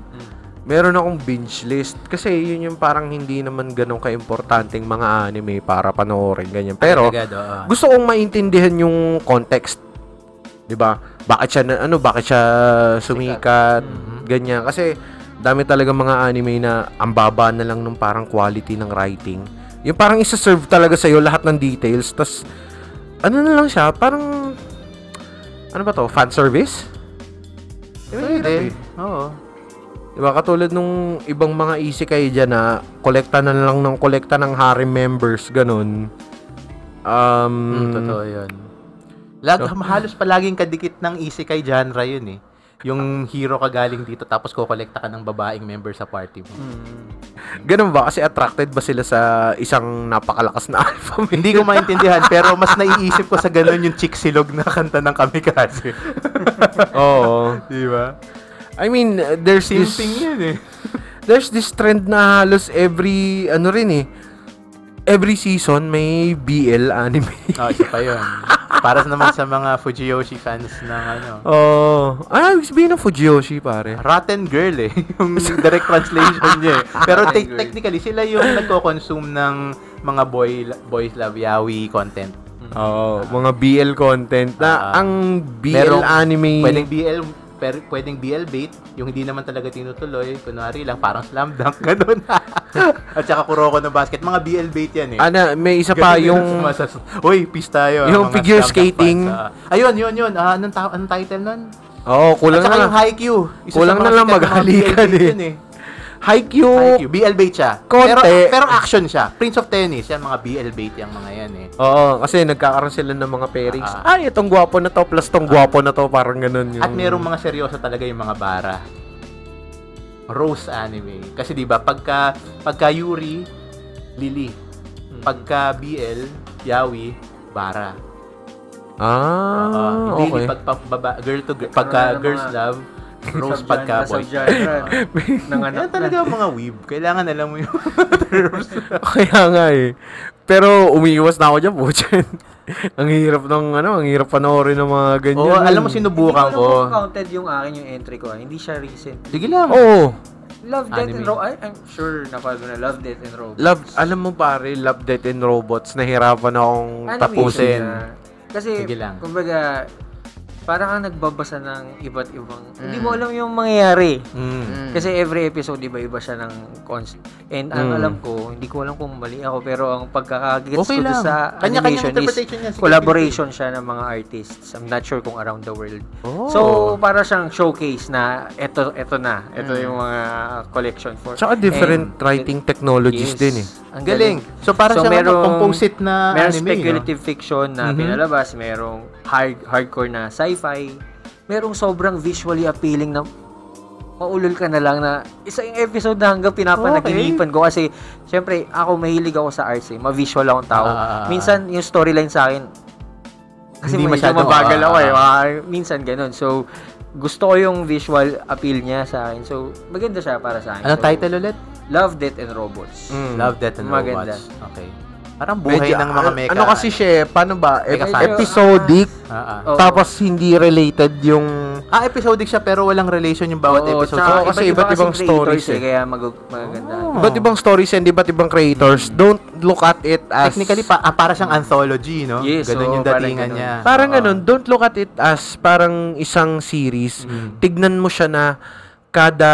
Meron akong binge list kasi yun yung parang hindi naman ganun ka-importanteng mga anime para panoorin ganyan. Pero gusto kong maintindihan yung context. 'Di ba? Bakit siya sumikat, ganyan. Kasi dami talaga mga anime na ang baba na lang nung parang quality ng writing. Yung parang isa-serve talaga sa'yo lahat ng details. Tas, na lang siya, parang, fan service? Pwede. Oo. Diba, katulad nung ibang mga isekai dyan na kolekta na lang ng kolekta ng harem members, ganun. Totoo yun. Halos palaging kadikit ng isekai genre yun eh. yung hero ka galing dito tapos kokolekta ka ng babaeng member sa party mo. Ganun ba? Kasi attracted ba sila sa isang napakalakas na alpha male? Hindi ko maintindihan pero mas naiisip ko sa ganun yung chick silog na kanta ng Kamikaze. Oo. Di ba? I mean, there's this... Simping yun eh. There's this trend na halos every every season may BL anime. Isa pa yun. Para naman sa mga Fujiyoshi fans ng ano. Ibig sabihin ng Fujiyoshi, pare? Rotten Girl eh. Yung direct translation niya eh. Pero technically, sila yung nagko-consume ng mga boys love yaoi content. Mga BL content na ang BL anime. Pwedeng BL bait, yung hindi naman talaga tinutuloy, kunwari lang parang slam dunk ganun. At saka Kuroko no Basket, mga BL bait yan eh. May isa pa yung Uy, peace tayo. yung mga figure slam dunk skating. fans, ayun. Anong title nun? Kulang At saka na yung Haikyuu. Isa kulang sa mga na lang sikat na mga maghalikan BL bait eh. yun eh. Haikyuu. BL bait siya. Konti. Pero action siya. Prince of Tennis, yan mga BL bait yung mga yan eh. Kasi nagkakaroon sila ng mga pairings. Itong gwapo na to plus tong gwapo na to, parang ganun yung... At merong mga seryoso talaga yung mga bara. Rose anime. Kasi 'di ba pagka Yuri, Lily. Pagka BL, Yaoi, bara. Okay. Lily girl to girl, pagka girls love, Rose pagka boy. Yan talaga mga weeb. Kailangan alam mo yung terms. Kaya nga eh. Pero umiiwas na ako dyan, puchen. ang hirap panoorin ng mga ganyan. Alam mo sinubukan Hindi ko ko. alam kung counted yung akin yung entry ko. Hindi siya recent. Sige lang. Love, Death, Anime. and Robots. I'm sure napalo na Love, Death, and Robots. Alam mo pare, Love, Death, and Robots, nahirapan akong tapusin. Kasi, Sige lang. kumbaga, parang kang nagbabasa ng iba't ibang, hindi mo alam yung mangyayari. Kasi every episode, iba-iba siya ng concept. And ang alam ko, hindi ko alam kung mali ako, pero ang pagkakagets Okay ko lang. sa Kanya-kanyang animation interpretation yan. is Sige, collaboration siya ng mga artists. I'm not sure kung around the world. So, para siyang showcase na ito yung mga collection for. Tsaka different writing technologies din eh. Ang galing. So, para siyang composite na merong anime, speculative fiction na pinalabas, merong hardcore na sci-fi, merong sobrang visually appealing na maulol ka na lang na isang episode na hanggang pinapanaginipan ko kasi syempre ako mahilig ako sa arts ma-visual akong tao. Minsan yung storyline sa akin kasi hindi masyado mabagal ako minsan ganun. So gusto ko yung visual appeal niya sa akin. So maganda siya para sa akin. Ano title ulit? Love, Death, and Robots. Love, Death, and Maganda. Robots. Okay. Parang buhay ng mga mecha. Ano kasi siya, paano ba? Mecha fans. Episodic, tapos hindi related yung... Episodic siya pero walang relation yung bawat episode. Kasi iba't ibang stories eh. Kaya maganda. Iba't ibang stories and iba't ibang creators. Don't look at it as... Technically, para siyang anthology, no? Yes, ganun yung datingan ganun. niya. Parang ganun, don't look at it as parang isang series. Tignan mo siya na kada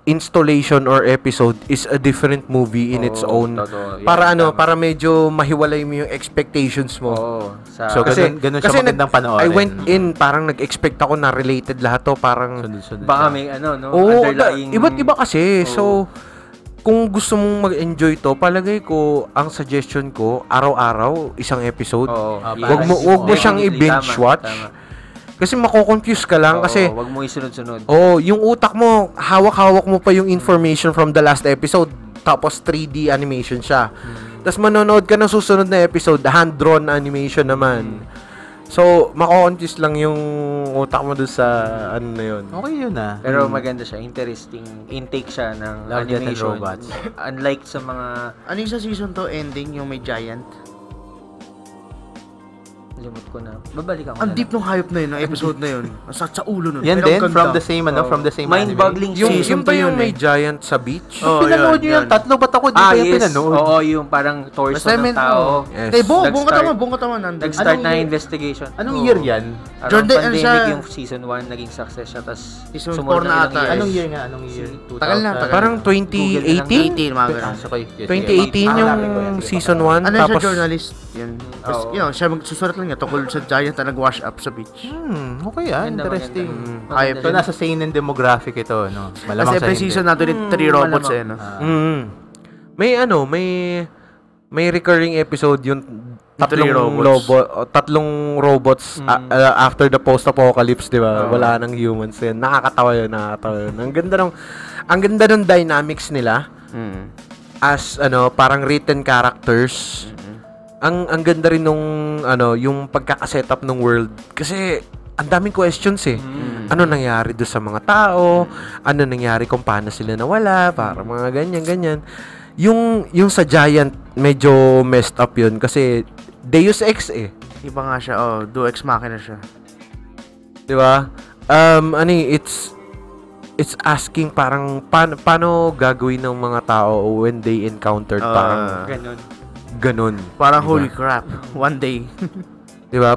installation or episode is a different movie in its own. Para para medyo mahiwalay mo yung expectations mo. So, ganun siya magandang panoorin. I went in, parang nag-expect ako na related lahat to, parang... Baka may underlying... Iba't iba kasi. So, kung gusto mong mag-enjoy to, palagay ko, ang suggestion ko, araw-araw, isang episode. Wag mo siyang i-binge watch. Kasi mako-confuse ka lang kasi wag mo isunod-sunod. Yung utak mo, hawak-hawak mo pa yung information from the last episode. Tapos 3D animation siya. Tapos manonood ka ng susunod na episode, hand-drawn animation naman. So, mako-confuse lang yung utak mo doon sa ano na yun. Okay yun Pero maganda siya, interesting intake siya ng Love, Death, and animation. Robots. Unlike sa mga Ano yung sa season to ending, yung may giant? limot ko na. Babalik ako. Ang deep nung hype na yun, ng episode na yun. Ang sakit sa ulo nun. Yan Pero din, ang from ganda. the same anime. Mind-boggling Yung season ba to yung yun may giant sa beach? Pinanood nyo yan, tatlo ba't ako? Di ko yung pinanood. Oo, yung parang torso ng tao. Yes. Buong katawan. Nag-start na investigation. Anong year yan? Around Jordan, ano pandemic siya? yung season 1 naging success siya, tapos Season sumunod 4 na ata. Anong year nga? Anong year? Tagal na. Parang 2018? 18, mga ganun. 2018 yung season 1. Ano siya, Tapos, journalist? Yun. Tapos, siya magsusulat lang niya tungkol sa giant na nag-wash up sa beach. Okay interesting. Hype. So, nasa seinen demographic ito, no? Malamang Kasi sa every hindi. season natin 3 robots malamang. no? may may recurring episode yung Three robots. tatlong robots after the post-apocalypse, di ba? Wala nang humans yun. Nakakatawa yun. Ang ganda nung dynamics nila as parang written characters. Ang ganda rin nung yung pagkaka-setup ng world kasi ang daming questions eh. Ano nangyari doon sa mga tao? Ano nangyari kung paano sila nawala? Para mga ganyan. Yung sa Giant, medyo messed up yun kasi Deus Ex eh. Iba nga siya, Deus Ex Machina siya. Di ba? It's asking parang paano gagawin ng mga tao when they encountered parang ganun. Parang holy crap, one day. Di ba?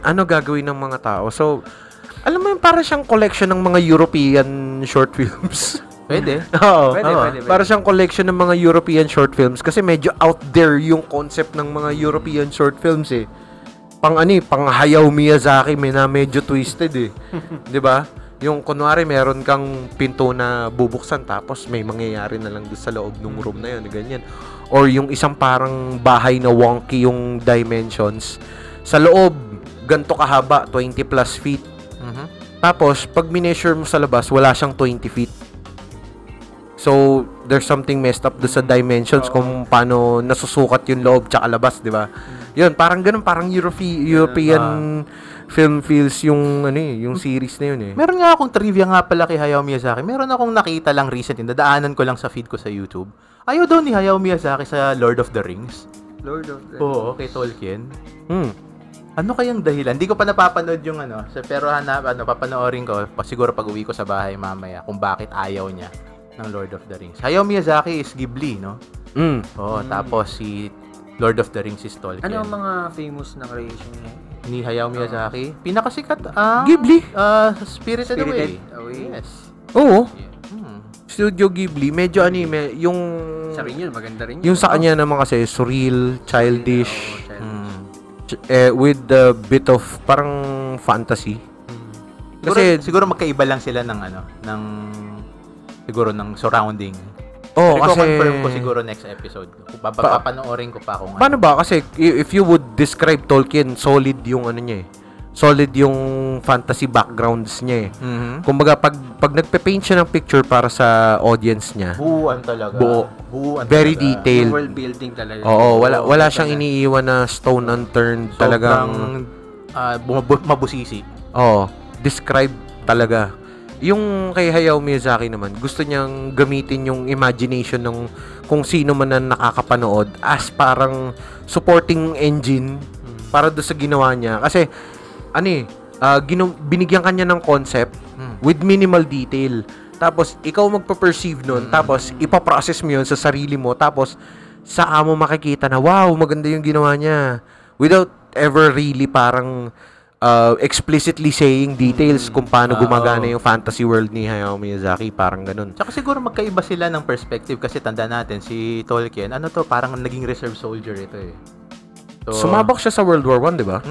Ano gagawin ng mga tao? So, alam mo yung para siyang collection ng mga European short films. Pwede. Oo. Pwede. Para siyang collection ng mga European short films kasi medyo out there yung concept ng mga European short films eh. Pang Hayao Miyazaki na medyo twisted eh. 'Di ba? Yung kunwari meron kang pinto na bubuksan tapos may mangyayari na lang doon sa loob ng room na 'yon, ganyan. Or yung isang parang bahay na wonky yung dimensions. Sa loob, ganto kahaba, 20 plus feet. Tapos pag mineasure mo sa labas, wala siyang 20 feet. So, there's something messed up do sa dimensions kung paano nasusukat yung loob tsaka labas, di ba? Yun, parang ganun, parang European film feels yung series na yun eh. Meron nga akong trivia nga pala kay Hayao Miyazaki. Meron akong nakita lang recently, nadaanan ko lang sa feed ko sa YouTube. Ayaw daw ni Hayao Miyazaki sa Lord of the Rings. Lord of the Oo, kay Tolkien. Ano kayang dahilan? Hindi ko pa napapanood yung pero papanoorin ko siguro pag uwi ko sa bahay mamaya kung bakit ayaw niya ng Lord of the Rings. Hayao Miyazaki is Ghibli, no? Tapos si Lord of the Rings is Tolkien. Ano ang mga famous na creation niya? Ni Hayao Miyazaki? Pinakasikat Ghibli. Spirited Away. Yes. Oo. Studio Ghibli, medyo anime, yung Sa rin yun, maganda rin yun. yung sa kanya naman kasi surreal, childish, with the bit of parang fantasy. Kasi siguro magkaiba lang sila ng siguro ng surrounding. Pero kasi confirm ko siguro next episode. Papanoorin ko pa kung paano ba kasi if you would describe Tolkien, solid yung niya eh. Solid yung fantasy backgrounds niya eh. Kumbaga pag nagpe-paint siya ng picture para sa audience niya, buuan talaga. Buuan very talaga. detailed. World building talaga. Oo, wala siyang iniiwan na stone unturned. Talagang mabusisi. Oo, describe talaga. Yung kay Hayao Miyazaki naman, gusto niyang gamitin yung imagination ng kung sino man na nakakapanood as parang supporting engine para doon sa ginawa niya. Kasi, binigyan kanya ng concept with minimal detail. Tapos, ikaw magpa-perceive nun. Tapos, ipaprocess mo yun sa sarili mo. Tapos, saka mo makikita na, wow, maganda yung ginawa niya. Without ever really parang explicitly saying details kung paano gumagana yung fantasy world ni Hayao Miyazaki, parang ganun. Tsaka siguro magkaiba sila ng perspective kasi tanda natin si Tolkien, parang naging reserve soldier ito eh. So, sumabak siya sa World War I, di ba?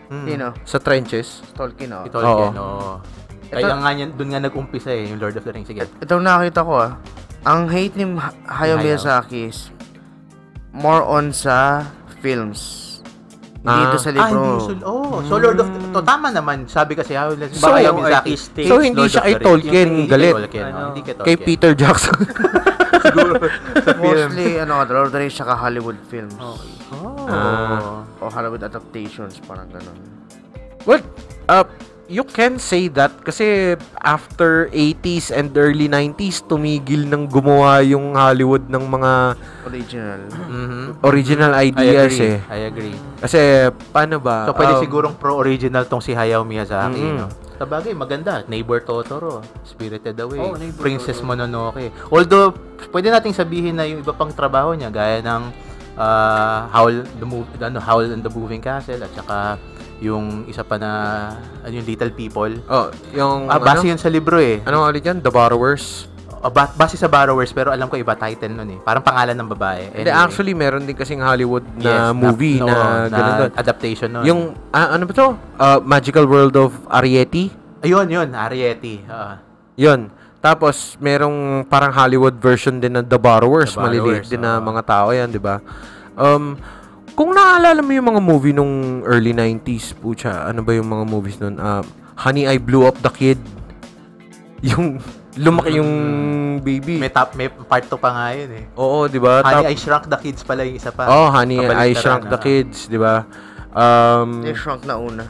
Sino? Sa trenches. Tolkien, Si Tolkien, Kaya nga doon nga nag-umpisa eh, yung Lord of the Rings. Sige. Ito nakita ko Ang hate ni Hayao Miyazaki is more on sa films. Hindi ito sa libro. So Lord of the tama naman. Sabi kasi Hayao Miyazaki. So hindi siya kay Tolkien galit. Hindi kay Tolkien. Kay Peter Jackson. Siguro sa Mostly, Lord of the Rings tsaka Hollywood films. O Hollywood adaptations, parang ganun. Well, you can say that kasi after 80s and early 90s, tumigil nang gumawa yung Hollywood ng mga original ideas I agree. Kasi, paano ba? So, pwede sigurong pro-original tong si Hayao Miyazaki, no? Sabagay, maganda. Neighbor Totoro, Spirited Away, Princess Mononoke. Although, pwede nating sabihin na yung iba pang trabaho niya, gaya ng Howl and the Moving Castle, at saka yung isa pa na yung Little People. Yung base yun sa libro eh. Ano ulit yan? The Borrowers? Base sa Borrowers, pero alam ko iba title nun eh. Parang pangalan ng babae. Anyway. Actually, meron din kasing Hollywood na movie na ganun. Adaptation nun. Yung, ano ba to? Magical World of Arrietty? Ayun, Arrietty. Yun. Tapos, merong parang Hollywood version din ng The Borrowers. Maliliit din na mga tao yan, di ba? Kung naalala mo yung mga movie nung early 90s, pucha, ano ba yung mga movies nun? Honey, I Blew Up the Kid. Yung lumaki yung baby. May part 2 pa nga yun eh. Oo, di ba? Honey, I Shrunk the Kids pala yung isa pa. Honey, I Shrunk the Kids, di ba? Yung Shrunk na una.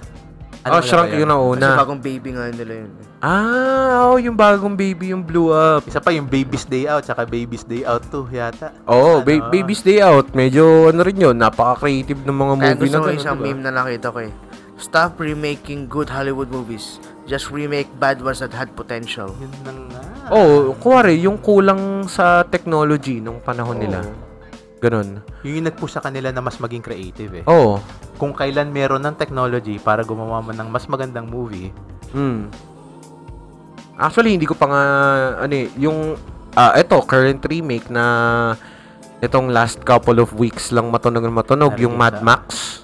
Shrunk yung nauna. Kasi bagong baby nga nila yun. Yung bagong baby yung blew up. Isa pa yung Baby's Day Out, tsaka Baby's Day Out 2 yata. Baby's Day Out. Medyo ano rin yun, napaka-creative ng mga Kaya movie na gusto ko gano'n, isang diba? meme na nakita ko eh. Stop remaking good Hollywood movies. Just remake bad ones that had potential. Yun na nga. Kuwari, yung kulang sa technology nung panahon nila. Ganon. Yung nag-push sa kanila na mas maging creative eh. Kung kailan meron ng technology para gumawa mo ng mas magandang movie. Actually, hindi ko pa nga, yung, current remake na itong last couple of weeks lang matunog, yung Mad Max.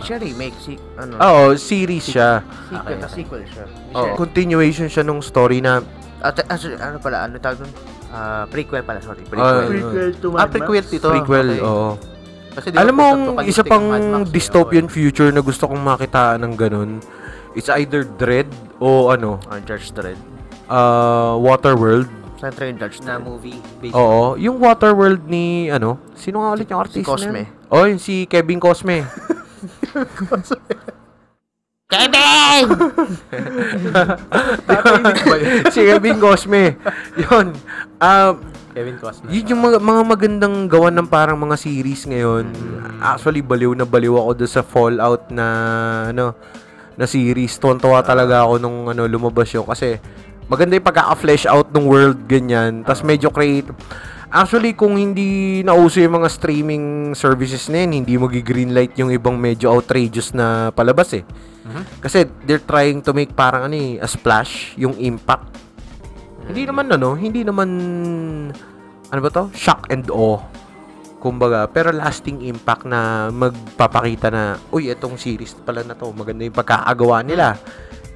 Siya remake, Series siya. Sequel siya. Continuation siya nung story na, Ano tawag dun? Prequel pala, sorry. Prequel to Mad Max? Prequel dito. Prequel, Okay. oo. Kasi di ba Alam mo, post-apocalyptic isa pang ang Mad Max, dystopian future na gusto kong makitaan ng ganun, it's either Dread o Judge Dredd. Waterworld. Saan tayo yung Judge Na Dredd? movie. Oo, yung Waterworld ni, sino nga ulit yung artist Si Cosme. na yun? Yung si Kevin Cosme. Kevin! Si Kevin Cosme. Yun. Kevin Costner. Yun yung mga magandang gawan ng parang mga series ngayon. Actually, baliw na baliw ako doon sa Fallout na na series. Tuwan-tuwa talaga ako nung lumabas yun kasi maganda yung pagkaka-flesh out ng world ganyan. Tapos medyo creative. Actually, kung hindi nauso yung mga streaming services na yun, hindi mo gi-greenlight yung ibang medyo outrageous na palabas eh. Kasi they're trying to make parang a splash, yung impact. Hindi naman ano ba to? Shock and awe. Kumbaga, pero lasting impact na magpapakita na, uy, itong series pala na to, maganda yung pagkakagawa nila.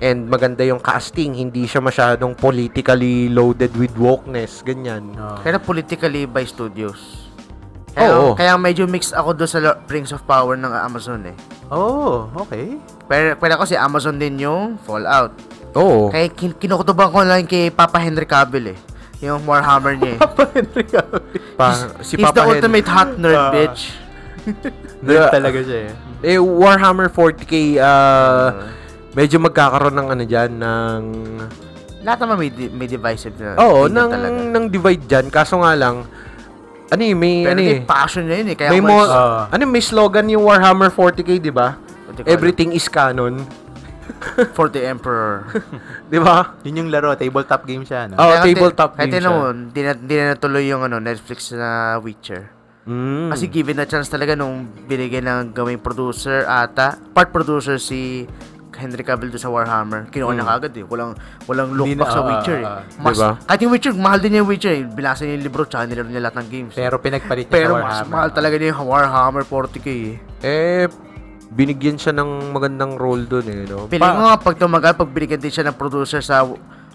And maganda yung casting, hindi siya masyadong politically loaded with wokeness, ganyan. Pero politically by studios. Oo. Kaya medyo mixed ako doon sa Rings of Power ng Amazon eh. Okay. Pero kasi Amazon din yung Fallout. Oo. Kaya kinukutuban ko lang kay Papa Henry Cavill eh. Yung Warhammer niya eh. Papa Henry Cavill. Si He's Papa the ultimate hot nerd, bitch. Nerd talaga siya eh. Warhammer 40K, medyo magkakaroon ng dyan, ng... Lahat naman may divisive na. Oo, opinion talaga. ng divide dyan. Kaso nga lang, may, Pero passion niya yun eh. Kaya may may slogan yung Warhammer 40K, di ba? Everything is canon. For the Emperor. Di ba? Yun yung laro, tabletop game siya, no? Tabletop game siya. Kaya di na natuloy yung Netflix na Witcher. Kasi given na chance talaga nung binigyan ng gawing producer part producer si Henry Cavill doon sa Warhammer. Kinuha niya kagad eh. Walang look back sa Witcher eh. Diba? Kahit yung Witcher, mahal din yung Witcher eh. Binasa niya yung libro tsaka nilaro niya lahat ng games. Pero pinagpalit niya Pero sa mas Warhammer. mahal talaga niya yung Warhammer 40K eh. Binigyan siya ng magandang role doon eh, no? Piling ko nga pag tumagal, pag binigyan din siya ng producer sa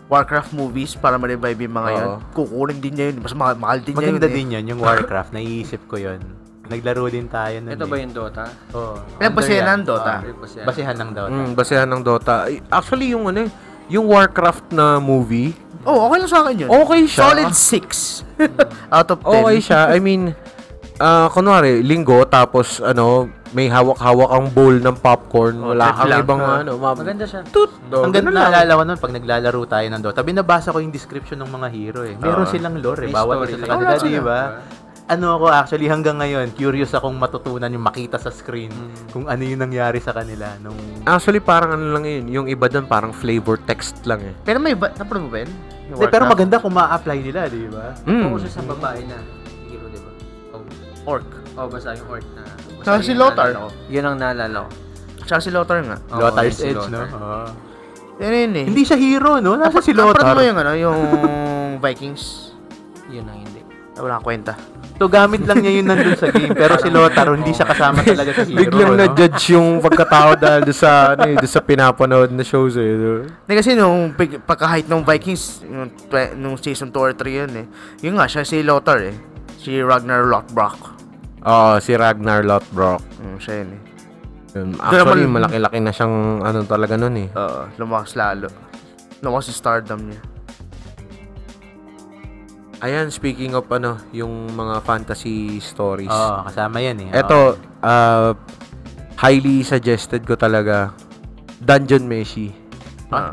Warcraft movies para ma-revive yung mga yan, kukunin din niya yun. Mas mahal din niya yun. Maganda din yun, yung Warcraft. Naiisip ko yun. Naglaro din tayo nun. Ito ba yung Dota? Oo. Basihan ng Dota. Basihan ng Dota. Basehan ng Dota. Actually, yung yung Warcraft na movie, Okay lang sa akin yun. okay siya. Solid 6 out of 10. Okay siya. I mean, kunwari, linggo, tapos, may hawak-hawak ang bowl ng popcorn. Wala kang lang. ibang, Maganda siya. Ang ganda naalala ko nun pag naglalaro tayo ng Dota. Binabasa ko yung description ng mga hero eh. Meron silang lore eh. May Bawat story isa sa lang. kanila, di ba? Ako actually hanggang ngayon, curious akong matutunan yung makita sa screen kung ano yung nangyari sa kanila nung... Actually, parang lang yun. Yung iba doon, parang flavor text lang eh. Pero may iba, napanood mo ba yun? Yung pero Warcraft? maganda kung ma-apply nila, di ba? Focus sa babae na hero, di ba? Orc. Basta yung orc na. Tsaka si Lothar. Yun ang naalala ko. Tsaka si Lothar nga. Lotar's si Edge, Lothar. no? Yun eh. Hindi siya hero, no? Nasa si Lothar. Napanood mo yung Vikings? Yun ang hindi. Wala kang kwenta. So, gamit lang niya yun nandun sa game. Pero si Lothar, hindi siya kasama talaga sa hero, Biglang no? na-judge yung pagkatao dahil doon sa pinapanood na shows eh. Hindi kasi nung pagka-height ng Vikings, nung season 2 or 3 yun eh. Yun nga, siya si Lothar eh. Si Ragnar Lothbrok. Si Ragnar Lothbrok. Siya yun eh. Actually, malaki-laki na siyang talaga nun eh. Lumakas lalo. Lumakas yung stardom niya. Ayan, speaking of yung mga fantasy stories. Kasama yan eh. Ito, highly suggested ko talaga, Dungeon Meshi.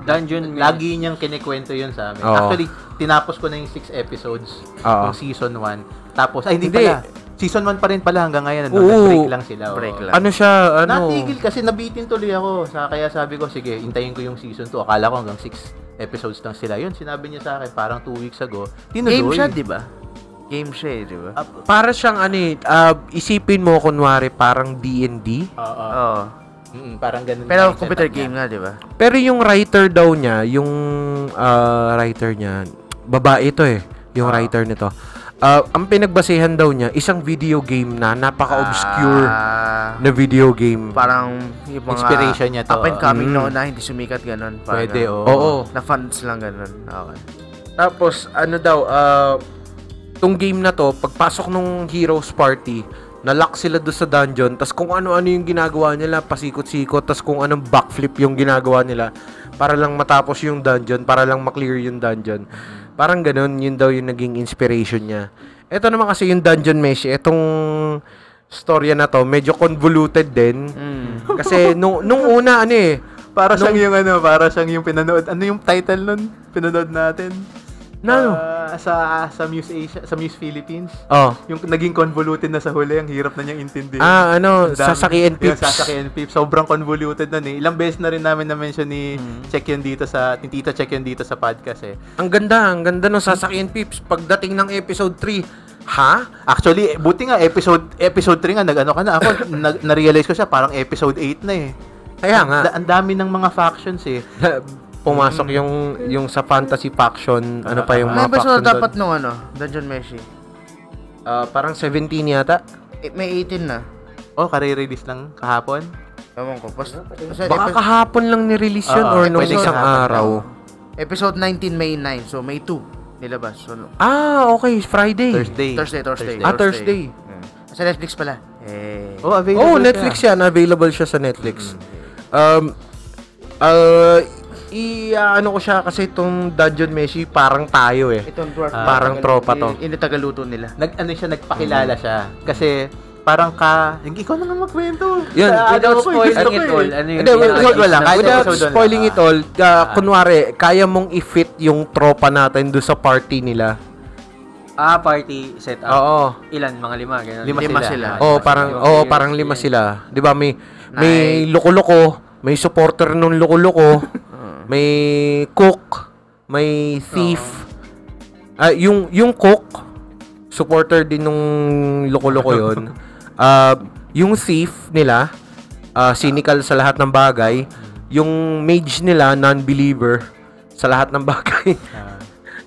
Dungeon Lagi niyang kinikwento yun sa amin. Oo. Actually, tinapos ko na yung 6 episodes Oo. ng season 1. Tapos, hindi Hindi. pala. Season 1 pa rin pala hanggang ngayon. Oo. Break lang sila. Break lang. Ano siya, Natigil kasi nabitin tuloy ako. Kaya sabi ko, sige, hintayin ko yung season 2. Akala ko hanggang 6 episodes lang sila. Yun, sinabi niya sa akin parang 2 weeks ago. Tinuloy. Game siya, di ba? Game siya eh, di ba? para siyang isipin mo kunwari parang D&D. Oo. Parang ganun. Pero mindset computer niya. game nga, di ba? Pero yung writer daw niya, yung writer niya, babae ito eh, yung writer nito. Ang pinagbasehan daw niya, isang video game na napaka-obscure na video game. Parang yung mga Inspiration niya to. up and coming noon na hindi sumikat ganun. Parang, Pwede, Oo. Na fans lang ganun. Okay. Tapos, tong game na to, pagpasok nung Heroes Party, nalock sila doon sa dungeon, tas kung ano-ano yung ginagawa nila, pasikot-sikot, tas kung anong backflip yung ginagawa nila, para lang matapos yung dungeon, para lang maklear yung dungeon. Parang ganun, yun daw yung naging inspiration niya. Ito naman kasi yung Dungeon Meshi, itong storya na to, medyo convoluted din. Kasi nung una, Para siyang yung para siyang yung pinanood. Ano yung title nun? Pinanood natin. Sa Muse Asia, sa Muse Philippines. Yung naging convoluted na sa huli, ang hirap na niyang intindihin. Sasaki and Pips. Yung Sasaki and Pips. Sobrang convoluted nun eh. Ilang beses na rin namin na-mention ni Check yun dito ni Tito Check yun dito sa podcast eh. Ang ganda nung Sasaki and Pips. Pagdating ng episode 3, Actually, buti nga episode 3 nga nag-ano ka na. Ako na-realize ko siya parang episode 8 na eh. Kaya nga. Ang dami ng mga factions eh. Pumasok yung sa fantasy faction, ano pa yung May mga episode faction dapat nung Dungeon Meshi. parang 17 yata. May 18 na. Kare-release lang kahapon. Ewan ko. Baka kahapon lang ni-release yun or nung pwede isang kahapon araw. Episode 19 May 9. So May 2 nilabas. So, Okay. Friday. Thursday. Thursday. Sa Netflix pala. Available Netflix yan. Available siya sa Netflix. Ano ko siya kasi itong Dungeon Meshi parang tayo eh. Itong dwarf. Parang tropa to. Initagaluto nila. Nagpakilala siya. Kasi parang ikaw na nga magkwento. Yun, Without spoiling it all, ano yung Without spoiling it all, kunwari, kaya mong i-fit yung tropa natin doon sa party nila. Party setup. Oo. Ilan? Mga 5, ganun. 5 sila. Parang 5 sila. 'Di ba may loko-loko, may supporter nung loko-loko, may cook, may thief. Yung cook, supporter din nung loko-loko 'yon. Yung thief nila, cynical sa lahat ng bagay. Yung mage nila, non-believer sa lahat ng bagay.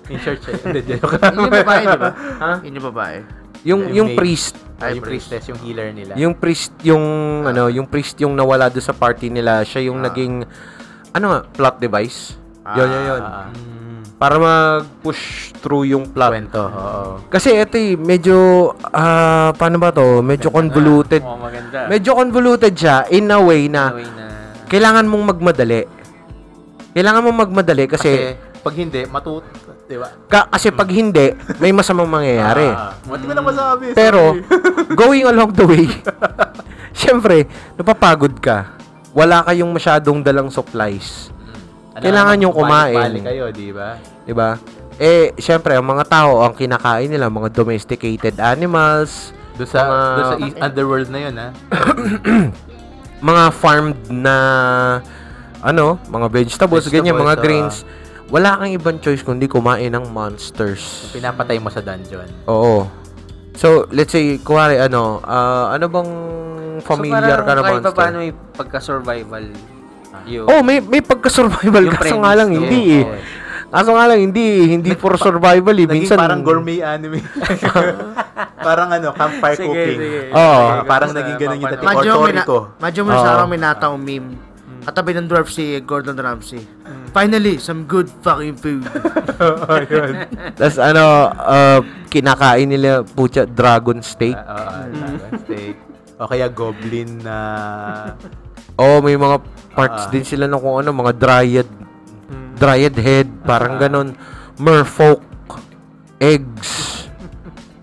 In church eh. Yun yung babae, di ba? Yun yung babae. Yung priest. Yung priestess, yung healer nila. Yung priest, yung priest yung nawala doon sa party nila. Siya yung naging, plot device. Yun. Para mag-push through yung plot. Kwento, oo. Kasi ito medyo, paano ba to? Medyo convoluted. Maganda. Medyo convoluted siya in a way na kailangan mong magmadali. Kasi pag hindi, di ba? Kasi pag hindi, may masamang mangyayari. Hindi ko na masabi. Pero, going along the way, syempre, napapagod ka. Wala kayong masyadong dalang supplies. Kailangan yung kumain. Balik kayo, di ba? Diba? Syempre, ang mga tao, ang kinakain nila, mga domesticated animals, Doon sa underworld na yun, ha? mga farmed na, mga vegetables, ganyan, mga grains. Wala kang ibang choice kundi kumain ng monsters. Pinapatay mo sa dungeon. Oo. So, let's say, kuwari, ano bang familiar ka na monster? So, paano may pagka-survival? May pagka-survival. Kaso nga lang, hindi eh. Kaso nga lang, hindi for survival eh. Minsan, parang gourmet anime. Parang campfire cooking. Parang naging ganun yung dati. Medyo mo sa araw may natang meme. Katabi ng dwarf si Gordon Ramsay. Finally, some good fucking food. Tapos kinakain nila pucha dragon steak. Dragon steak. O kaya goblin na... May mga parts din sila ng kung ano, mga dryad head, parang ganon. Merfolk, eggs,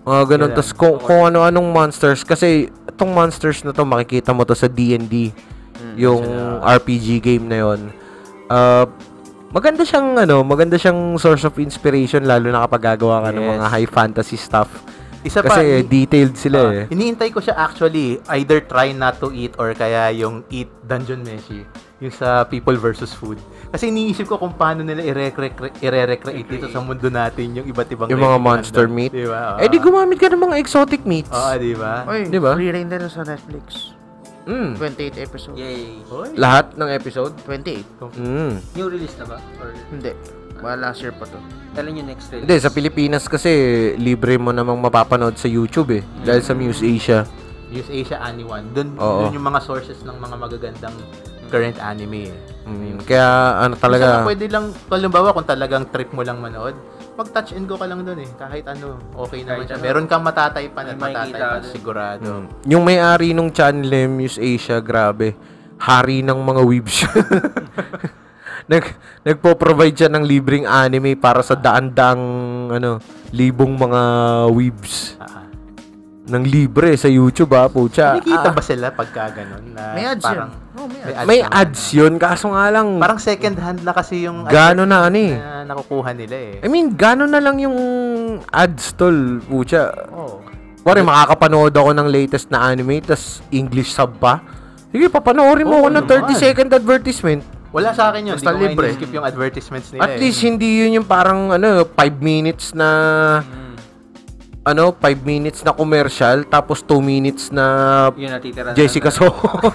mga ganon. Tapos kung ano-anong monsters, kasi itong monsters na to, makikita mo to sa D&D, yung RPG game na yon. Maganda siyang source of inspiration, lalo na kapag gagawa ka ng mga high fantasy stuff. Kasi detailed sila Iniintay ko siya actually, either try not to eat or kaya yung eat Dungeon Meshi, yung sa People versus Food. Kasi iniisip ko kung paano nila i-recreate dito sa mundo natin yung iba't ibang yung mga monster meat. Diba? Di gumamit ka ng mga exotic meats. Diba? Diba? Free reign din sa Netflix. 28 episode. Yay. Lahat ng episode? 28. New release na ba? Or Hindi. Last year pa to. kailan yung next release? Hindi, sa Pilipinas kasi libre mo namang mapapanood sa YouTube dahil sa Muse Asia. Muse Asia Anyone. Doon yung mga sources ng mga magagandang current anime. Kaya talaga. Pwede lang, halimbawa kung talagang trip mo lang manood, mag-touch and go ka lang doon kahit okay naman siya. Meron kang matataypan at matataypan sigurado. Yung may-ari nung channel Muse Asia, grabe. Hari ng mga weebs. Nagpo-provide siya ng libreng anime para sa daan-daang libong mga weebs. Ng libre sa YouTube pucha. Nakikita ba sila pagka ganun? May ads parang, may ads yun, kaso nga lang parang second hand na kasi yung gano'n na na nakukuha nila I mean, gano'n na lang yung ads tol, pucha. Pare, makakapanood ako ng latest na anime tas English sub pa. Sige, papanoorin mo ako ng 30-second advertisement. Wala sa akin yun. Basta Hindi ko libre. skip yung advertisements nila. At least hindi yun yung parang 5 minutes na 5 minutes na commercial tapos 2 minutes na Yun natitira Jessica Soho.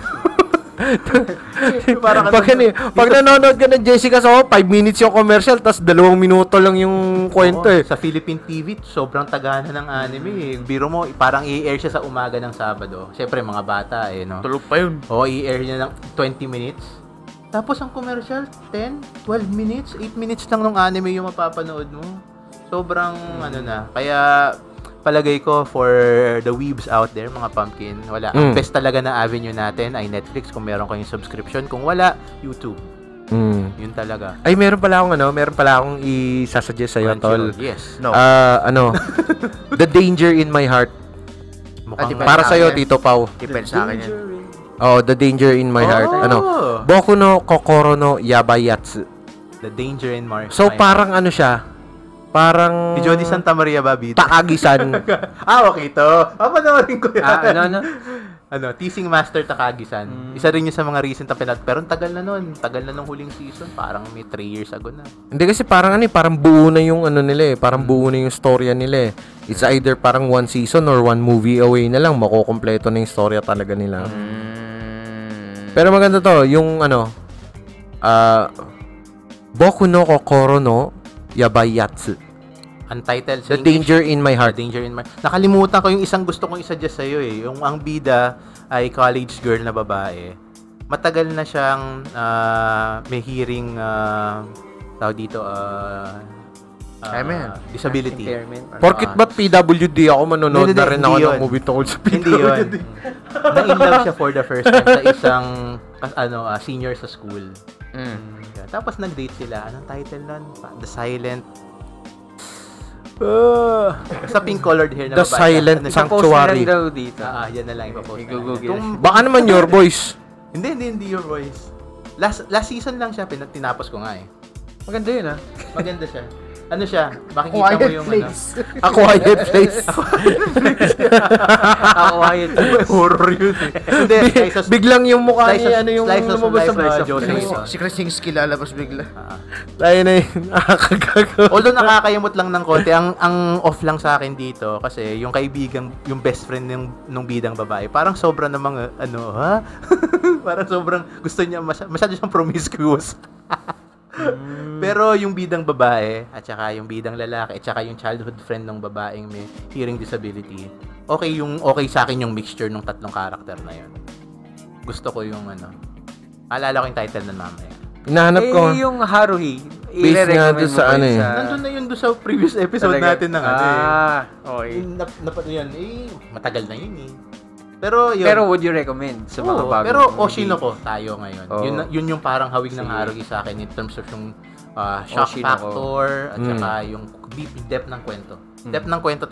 Parang pag nanonood ka ng Jessica Soho, 5 minutes yung commercial tapos 2 minuto lang yung kwento Sa Philippine TV, sobrang tagana ng anime. Biro mo, parang i-air siya sa umaga ng Sabado. Siyempre, mga bata no? Tulog pa yun. I-air niya ng 20 minutes. Tapos ang commercial, 10, 12 minutes, 8 minutes lang ng anime yung mapapanood mo. Sobrang Kaya palagay ko for the weebs out there, mga pumpkin, wala. Ang best talaga na avenue natin ay Netflix kung meron kayong subscription. Kung wala, YouTube. Yun talaga. Ay, meron pala akong i-suggest sa'yo, tol. Yes. No. The Danger in My Heart. Para sa'yo, Tito Pau. Depends sa akin yan. The Danger in My Heart. Boku no Kokoro no Yabayatsu. The Danger in Mars. So, parang siya? Parang Si Jody Santa Maria Babita. Takagi-san. Okay to. Panoorin ko yan. Ano? Teasing Master Takagi-san. Isa rin yun sa mga recent na pero tagal na nun. Tagal na nung huling season. Parang may 3 years ago na. Hindi kasi parang parang buo na yung nila parang buo na yung storya nila It's either parang 1 season or 1 movie away na lang makukumpleto na yung storya talaga nila. Pero maganda to, yung Boku no Kokoro no Yabayatsu. Untitled. The Danger in My Heart. The Danger in My Heart. Nakalimutan ko yung isang gusto kong i-suggest sa'yo Yung ang bida ay college girl na babae. Matagal na siyang may hearing tawag dito disability. Porkit ba't PWD ako manonood na rin ako ng movie tungkol sa PWD? Hindi yun. Na-in-love siya for the first time sa isang senior sa school. Tapos nag-date sila. Anong title nun? The Silent... sa pink-colored hair na The Silent Sanctuary. Daw dito. Yan na lang ipapost. Baka naman Your Voice. Hindi Your Voice. Last season lang siya. Tinapos ko nga Maganda yun Maganda siya. Ano siya? Makikita mo yung A Quiet Place. Quiet Place. Horror yun Hindi, biglang yung mukha niya, yung lumabas sa Si Krasinski lalabas bigla. Tayo na yun. Nakakagago. Although nakakayamot lang ng konti, ang off lang sa akin dito kasi yung kaibigan, yung best friend nung bidang babae, parang sobra namang parang sobrang gusto niya, masyado siyang promiscuous. Pero yung bidang babae at saka yung bidang lalaki at saka yung childhood friend ng babaeng may hearing disability, okay sa akin yung mixture ng tatlong karakter na yun. Gusto ko yung alala ko yung title ng mamaya. Hinahanap ko. yung Haruhi. Based nga doon sa ano eh. Nandun na yun doon sa previous episode Talaga? natin ng ano eh. Okay. Yun, matagal na yun eh. Pero yun. Pero would you recommend sa mga Oo, bagong pero movie? Oshinoko tayo ngayon. Oo. Yun yung parang hawig ng Sige. Haruhi sa akin in terms of yung shock Oshinoko. factor at saka yung deep depth ng kwento. Depth ng kwento.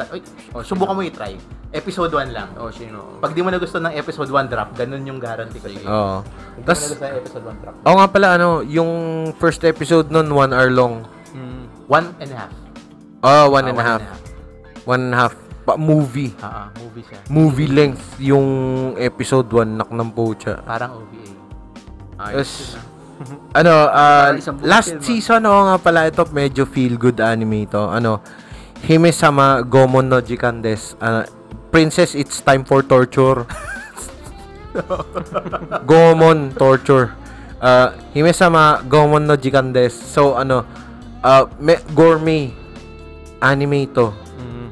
Subukan mo i-try. Episode 1 lang. Oshinoko. Pag di mo nagustuhan ng episode 1 drop, ganun yung guarantee ko. Oo. Pag di mo Tas, nagustuhan ng episode 1 drop. nga pala, yung first episode nun, 1 hour long. 1.5. 1 and a half. 1 and a half. Movie. Movie siya. Movie length yung episode 1, ng pocha. Parang OVA. Tapos, isang book last film, season, nga pala, ito, medyo feel-good anime to. Hime-sama Gomon no Jikan desu. Princess, it's time for torture. Gomon, torture. Hime-sama Gomon no Jikan desu. So, gourmet anime to.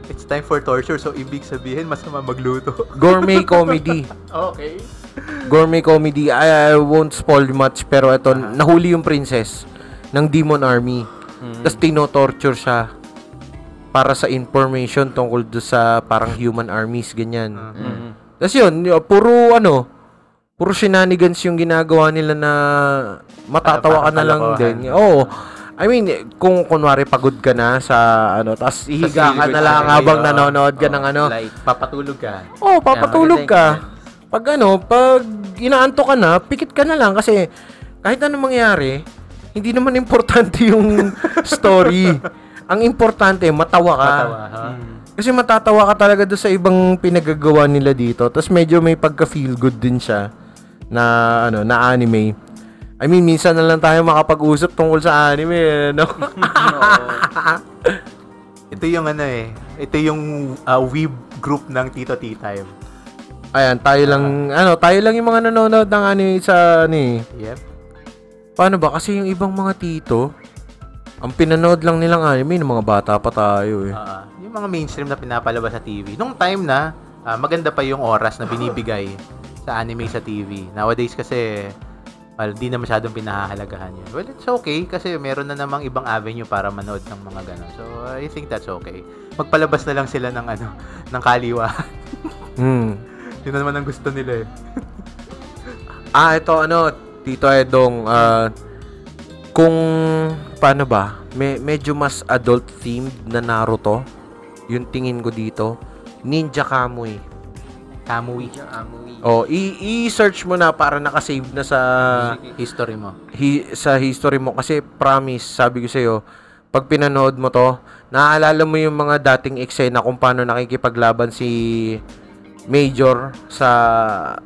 It's time for torture, so ibig sabihin masama magluto. Gourmet comedy. Okay. Gourmet comedy. I won't spoil much, pero ito, nahuli yung princess ng Demon Army. Tapos tino-torture siya para sa information tungkol do sa parang human armies, ganyan. Tapos yun, puro shenanigans yung ginagawa nila na matatawa ka na lang din. Oo. I mean, kung kunwari pagod ka na sa tas ihiga ka na lang habang nanonood ka ng Light. Papatulog ka. Papatulog ka. Pag inaanto ka na, pikit ka na lang kasi kahit anong mangyari, hindi naman importante yung story. Ang importante, matawa ka. Kasi matatawa ka talaga doon sa ibang pinagagawa nila dito. Tapos medyo may pagka-feel good din siya na anime. I mean, minsan na lang tayo makapag-usap tungkol sa anime, Ito yung ito yung weeb group ng Tito Tea Time. Ayan, tayo lang yung mga nanonood ng anime sa Yep. Paano ba? Kasi yung ibang mga tito, ang pinanood lang nilang anime, ng mga bata pa tayo eh. Yung mga mainstream na pinapalabas sa TV. Nung time na, maganda pa yung oras na binibigay sa anime sa TV. Nowadays kasi, di na masyadong pinahahalagahan yun. Well, it's okay kasi meron na namang ibang avenue para manood ng mga gano'n. So, I think that's okay. Magpalabas na lang sila ng ng kaliwa. Yun na naman ang gusto nila eh. Ito Tito Edong, kung paano ba, medyo mas adult themed na Naruto, yung tingin ko dito, Ninja Kamui. Kamui. I-search mo na para nakasave na sa History mo. sa history mo kasi promise, sabi ko sa'yo, pag pinanood mo to, naaalala mo yung mga dating eksena kung paano nakikipaglaban si Major sa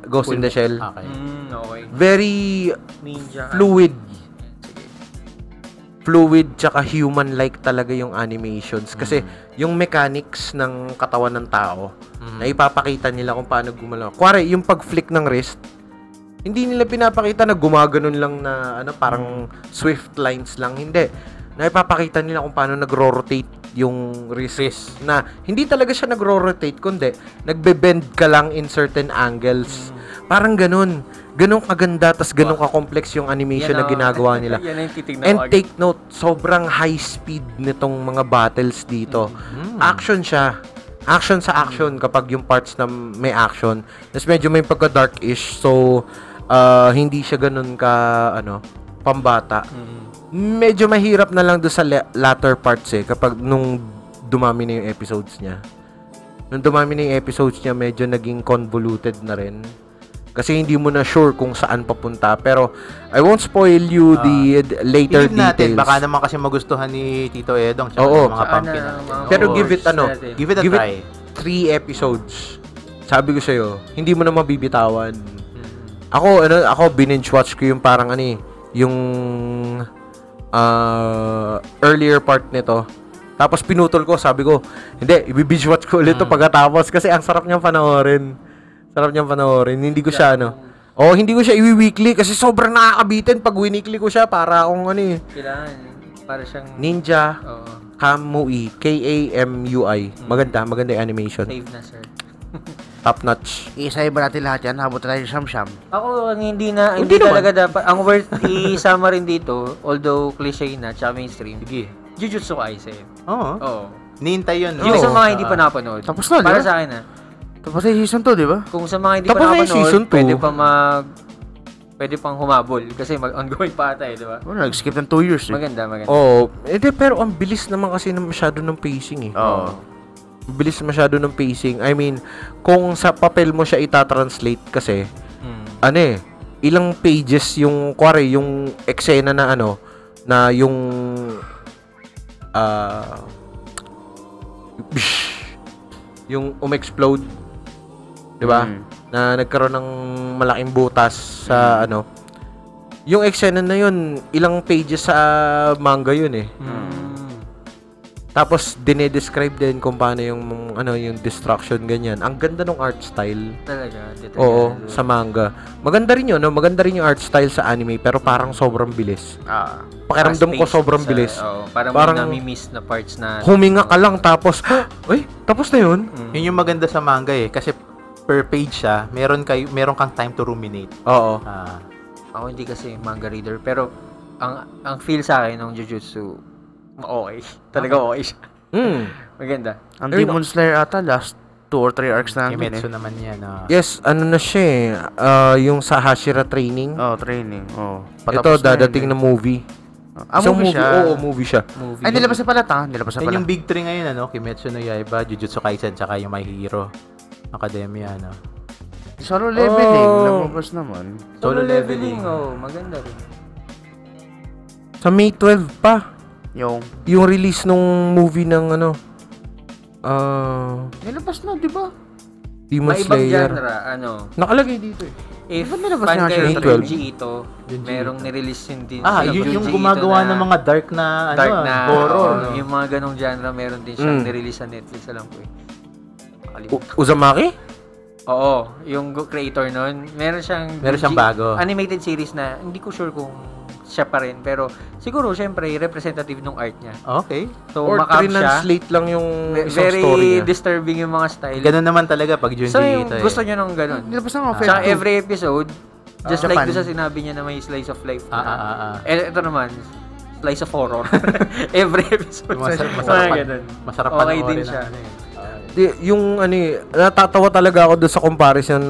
Ghost in the Shell. Okay. Okay. Very Ninja. fluid. Fluid tsaka human-like talaga yung animations. Kasi yung mechanics ng katawan ng tao, na ipapakita nila kung paano gumalaw. Kuwari, yung pag-flick ng wrist, hindi nila pinapakita na gumaganon lang na parang swift lines lang. Hindi. Na ipapakita nila kung paano nagro-rotate yung wrist. Na hindi talaga siya nagro-rotate, kundi nagbe-bend ka lang in certain angles. Parang ganun. Ganun kaganda, tas ganun ka-complex yung animation na ginagawa nila. And take note, sobrang high speed nitong mga battles dito. Action siya. Action sa action kapag yung parts na may action. Tapos medyo may pagka-dark-ish. So, hindi siya ganun ka, pambata. Medyo mahirap na lang doon sa latter parts kapag nung dumami na yung episodes niya. Nung dumami na yung episodes niya, medyo naging convoluted na rin. Kasi hindi mo na sure kung saan papunta. Pero, I won't spoil you the later natin, details. baka naman kasi magustuhan ni Tito Edong. Oo. Mga pumpkin natin. Pero give it, Give it a try. 3 episodes. Sabi ko sa'yo, hindi mo na mabibitawan. Ako, binge watch ko yung parang yung earlier part nito. Tapos pinutol ko, sabi ko, hindi, i-binge watch ko ulit to pagkatapos kasi ang sarap niyang panoorin. Hindi ko siya hindi ko siya i-weekly kasi sobrang nakakabitin pag weekly ko siya para akong Kailangan, para siyang Ninja Kamui. Kamui. Maganda yung animation. Save na, sir. Top notch. Isa ba natin lahat yan? Habot tayo Sham-Sham. Ako, ang hindi Hindi talaga dapat, ang worth isama rin dito, although cliché na, tsaka mainstream, Sige. Jujutsu Kaisen. Oo. Oo. Nihintay yun. Yung Oo. sa mga hindi pa napanood. Tapos na, di Para ba? sa akin Tapos na yung season 2, di ba? kung sa mga hindi Tapos pa na yung napanood, season 2. pwede pang humabol kasi mag-ongoing pa ata di ba? Nag-skip ng 2 years eh. Maganda. Oo. Pero ang bilis naman kasi masyado ng pacing eh. Oo. Bilis masyado ng pacing. I mean, kung sa papel mo siya itatranslate kasi, ilang pages yung, yung eksena na na yung, yung umexplode, di ba? Na nagkaroon ng malaking butas sa yung eksena na yun, ilang pages sa manga yun eh. Tapos dinedescribe din kung paano yung yung destruction ganyan. Ang ganda ng art style. Talaga. Oo, sa manga. Maganda rin 'yun, no? Maganda rin yung art style sa anime pero parang sobrang bilis. Pakiramdam ko sobrang bilis. Parang nami-miss na parts na Huminga ka lang tapos, tapos na 'yun. Yun yung maganda sa manga eh. Kasi per page siya, meron kang time to ruminate. Oo. Ako hindi kasi manga reader pero ang feel sa akin ng Jujutsu okay. Talaga okay siya. Maganda. Ang Demon Slayer ata last 2 or 3 arcs na Kimetsu naman yan. Yes, na siya eh. Yung sa Hashira training. Training. Ito dadating na movie. Movie siya. Oo, movie siya. Ay, nilabas na pala Nilabas na Yan pala. yung big 3 ngayon, Kimetsu no Yaiba, Jujutsu Kaisen, tsaka yung My Hero Academia, Solo leveling. Lumabas naman. Solo leveling. Maganda rin. Sa May 12 pa. Yung release nung movie ng nilabas na, di ba? Demon May ibang Slayer. genre, Nakalagay dito eh. If Ba't nilabas fan niya kayo siya ng sa Junji Ito, merong nirelease yun din. Yung gumagawa ng mga dark na, horror. Yung mga ganong genre, meron din siyang nirelease sa Netflix, alam ko eh. Uzumaki? Oo, yung creator nun, meron siyang bago. Animated series na, hindi ko sure kung siya pa rin, pero siguro, syempre, representative ng art niya. Okay. So, Or macabre siya. translate lang yung isang Very story niya. disturbing yung mga style. Ganun naman talaga pag Junji So, yung Ito gusto nyo nung ganun. Nilabas na Tsaka every episode, just like Japan. doon sa sinabi niya na may slice of life. Ito naman, slice of horror. Every episode. Masarap Okay panoorin din na siya. Yung natatawa talaga ako doon sa comparison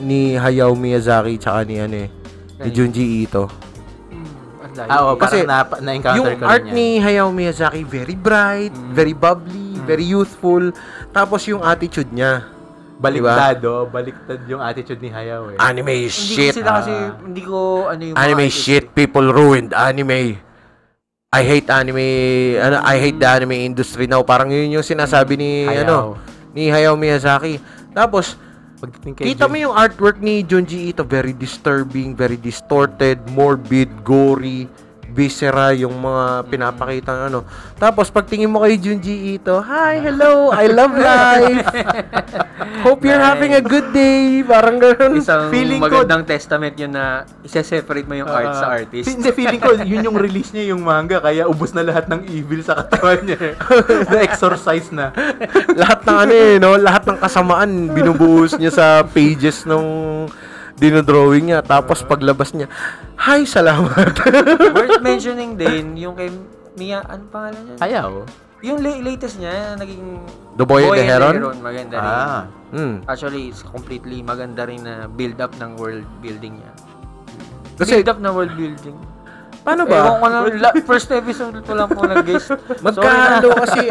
ni Hayao Miyazaki tsaka ni Junji Ito. Kasi Kasi na-encounter yung ko art rin yan. ni Hayao Miyazaki very bright, very bubbly, very youthful. Tapos yung attitude niya, Baliktad, baliktad yung attitude ni Hayao eh. anime is Hindi shit. ko sila kasi, hindi ko ano yung Anime mga is shit. People ruined anime. I hate anime. I hate the anime industry now. Parang yun yung sinasabi ni ni Hayao Miyazaki. Tapos kita mo yung artwork ni Junji Ito, very disturbing, very distorted, morbid, gory, viscera yung mga pinapakita Tapos pagtingin mo kay Junji Ito, hi, hello, I love life. Hope you're having a good day. Parang gano'n. Isang Feeling ko- magandang testament yun na isa-separate mo yung art sa artist. Hindi, feeling ko, yun yung release niya, yung manga, kaya ubos na lahat ng evil sa katawan niya. Na-exorcise na. Lahat ng lahat ng kasamaan binubuhos niya sa pages nung dinodrawing niya. Tapos paglabas niya, hi, salamat. Worth mentioning din, yung kay Mia, ano pangalan niya? Hayao. Yung latest niya, naging The Boy and the Heron? Maganda rin. Hmm. Actually, it's completely maganda rin na build up ng world building niya. Kasi, Build up ng world building. paano Ewan ba? ko lang, first episode ko lang po nag-guest. Magkahalo kasi,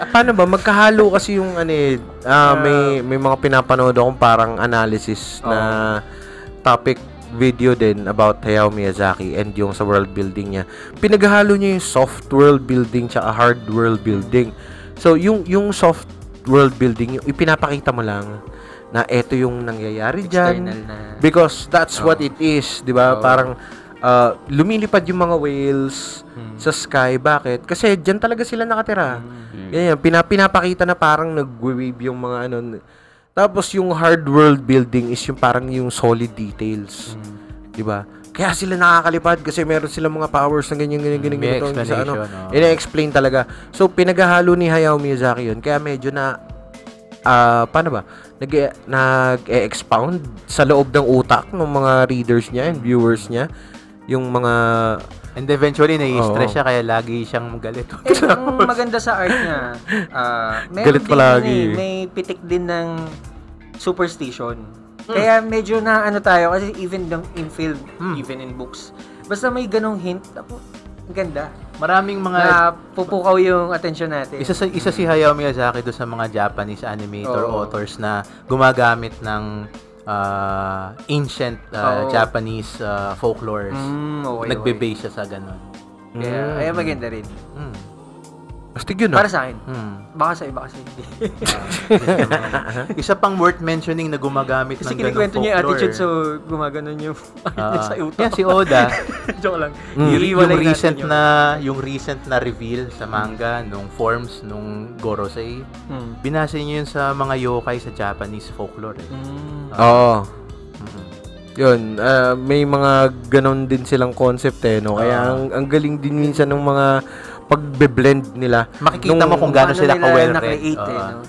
paano ba? Magkahalo kasi yung may mga pinapanood akong parang analysis na topic video din about Hayao Miyazaki and yung sa world building niya. Pinaghalo niya yung soft world building tsaka hard world building. So, yung soft world building, yung ipinapakita mo lang na eto yung nangyayari dyan. External na. Because that's what it is, di ba? Parang lumilipad yung mga whales sa sky. Bakit? Kasi dyan talaga sila nakatira. Ganyan, pinapakita na parang nag-wave yung mga Tapos yung hard world building is yung parang yung solid details. 'Di ba? Kaya sila nakakalipad kasi meron silang mga powers na ganyan ganito sa ina-explain talaga. So pinaghahalo ni Hayao Miyazaki 'yun. Kaya medyo na paano ba? nag-e-expound sa loob ng utak ng mga readers niya and viewers niya yung mga And eventually, nai-stress siya, kaya lagi siyang galit. Ang maganda sa art niya, Galit palagi. May pitik din ng superstition. Kaya medyo na ano tayo, kasi even in film, even in books, basta may ganong hint, ang ganda. Maraming mga... Na pupukaw yung attention natin. Isa si Hayao Miyazaki doon sa mga Japanese animator authors na gumagamit ng ancient Japanese folklores. Nagbe-base siya sa ganun. Kaya maganda rin. Astig yun, Para sa akin. Baka sa iba kasi hindi. Isa pang worth mentioning na gumagamit Kasi ng ganung kinikwento niya yung folklore. attitude, so gumaganon yung sa utak. Yan, si Oda. Joke lang. Yung recent na reveal sa manga nung forms nung Gorosei. Binase niya yun sa mga yokai sa Japanese folklore. Oo. Yun, may mga ganon din silang concept no. Kaya ang galing din minsan ng mga pagbe-blend nila. Makikita mo kung gaano sila ka-well na-create no?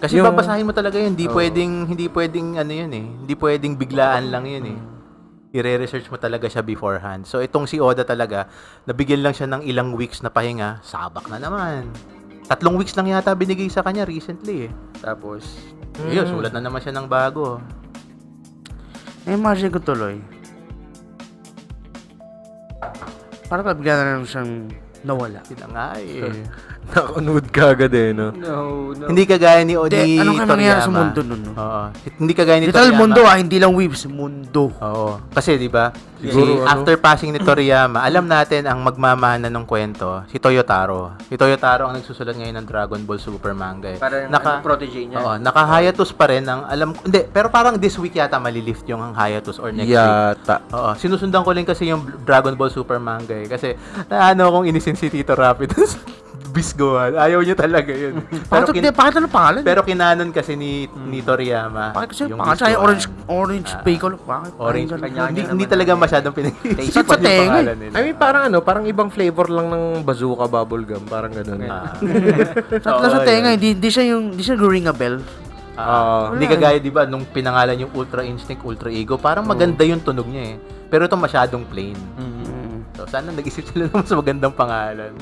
Kasi babasahin mo talaga yun, hindi pwedeng ano yun hindi pwedeng biglaan lang yun I-research mo talaga siya beforehand. So itong si Oda talaga, nabigyan lang siya ng ilang weeks na pahinga, sabak na naman. 3 weeks lang yata binigay sa kanya recently Tapos, sulat na naman siya ng bago. Imagine ko tuloy. Parang bigla na naman siyang nawala. Sila nga Nakanood ka agad no. no. Hindi kagaya ni Toriyama. Ano ka nangyari sa mundo nun, no? Oo. Hindi kagaya ni Literal Toriyama. mundo hindi lang weaves, mundo. Oo. Kasi, di ba, Siguro, after passing ni Toriyama, alam natin ang magmamana ng kwento, si Toyotaro. Si Toyotaro ang nagsusulat ngayon ng Dragon Ball Super manga. Parang protege niya. Oo, naka-hiatus pa rin ang hindi, pero parang this week yata malilift yung hiatus or next week. Yata. Oo, sinusundan ko rin kasi yung Dragon Ball Super manga kasi naano akong inisin si Tito Rapid. Bisgohan. Ayaw niya talaga yun. Pakita ng pangalan. Pero kinanon kasi ni Toriyama. Pakita yung pangalan. Bisgohan. Orange Piccolo. Orange. Kanya-kanya Hindi naman talaga ang- masyadong Sa pinag-iisipan yung tenga. pangalan nila. I mean, parang ibang flavor lang ng bazooka bubblegum. Parang ganun. Sa tenga, hindi siya ring a bell. Hindi kagaya, di ba, nung pinangalan yung Ultra Instinct, Ultra Ego, parang maganda yung tunog niya Pero ito masyadong plain. So, sana nag-isip sila ng mas magandang pangalan.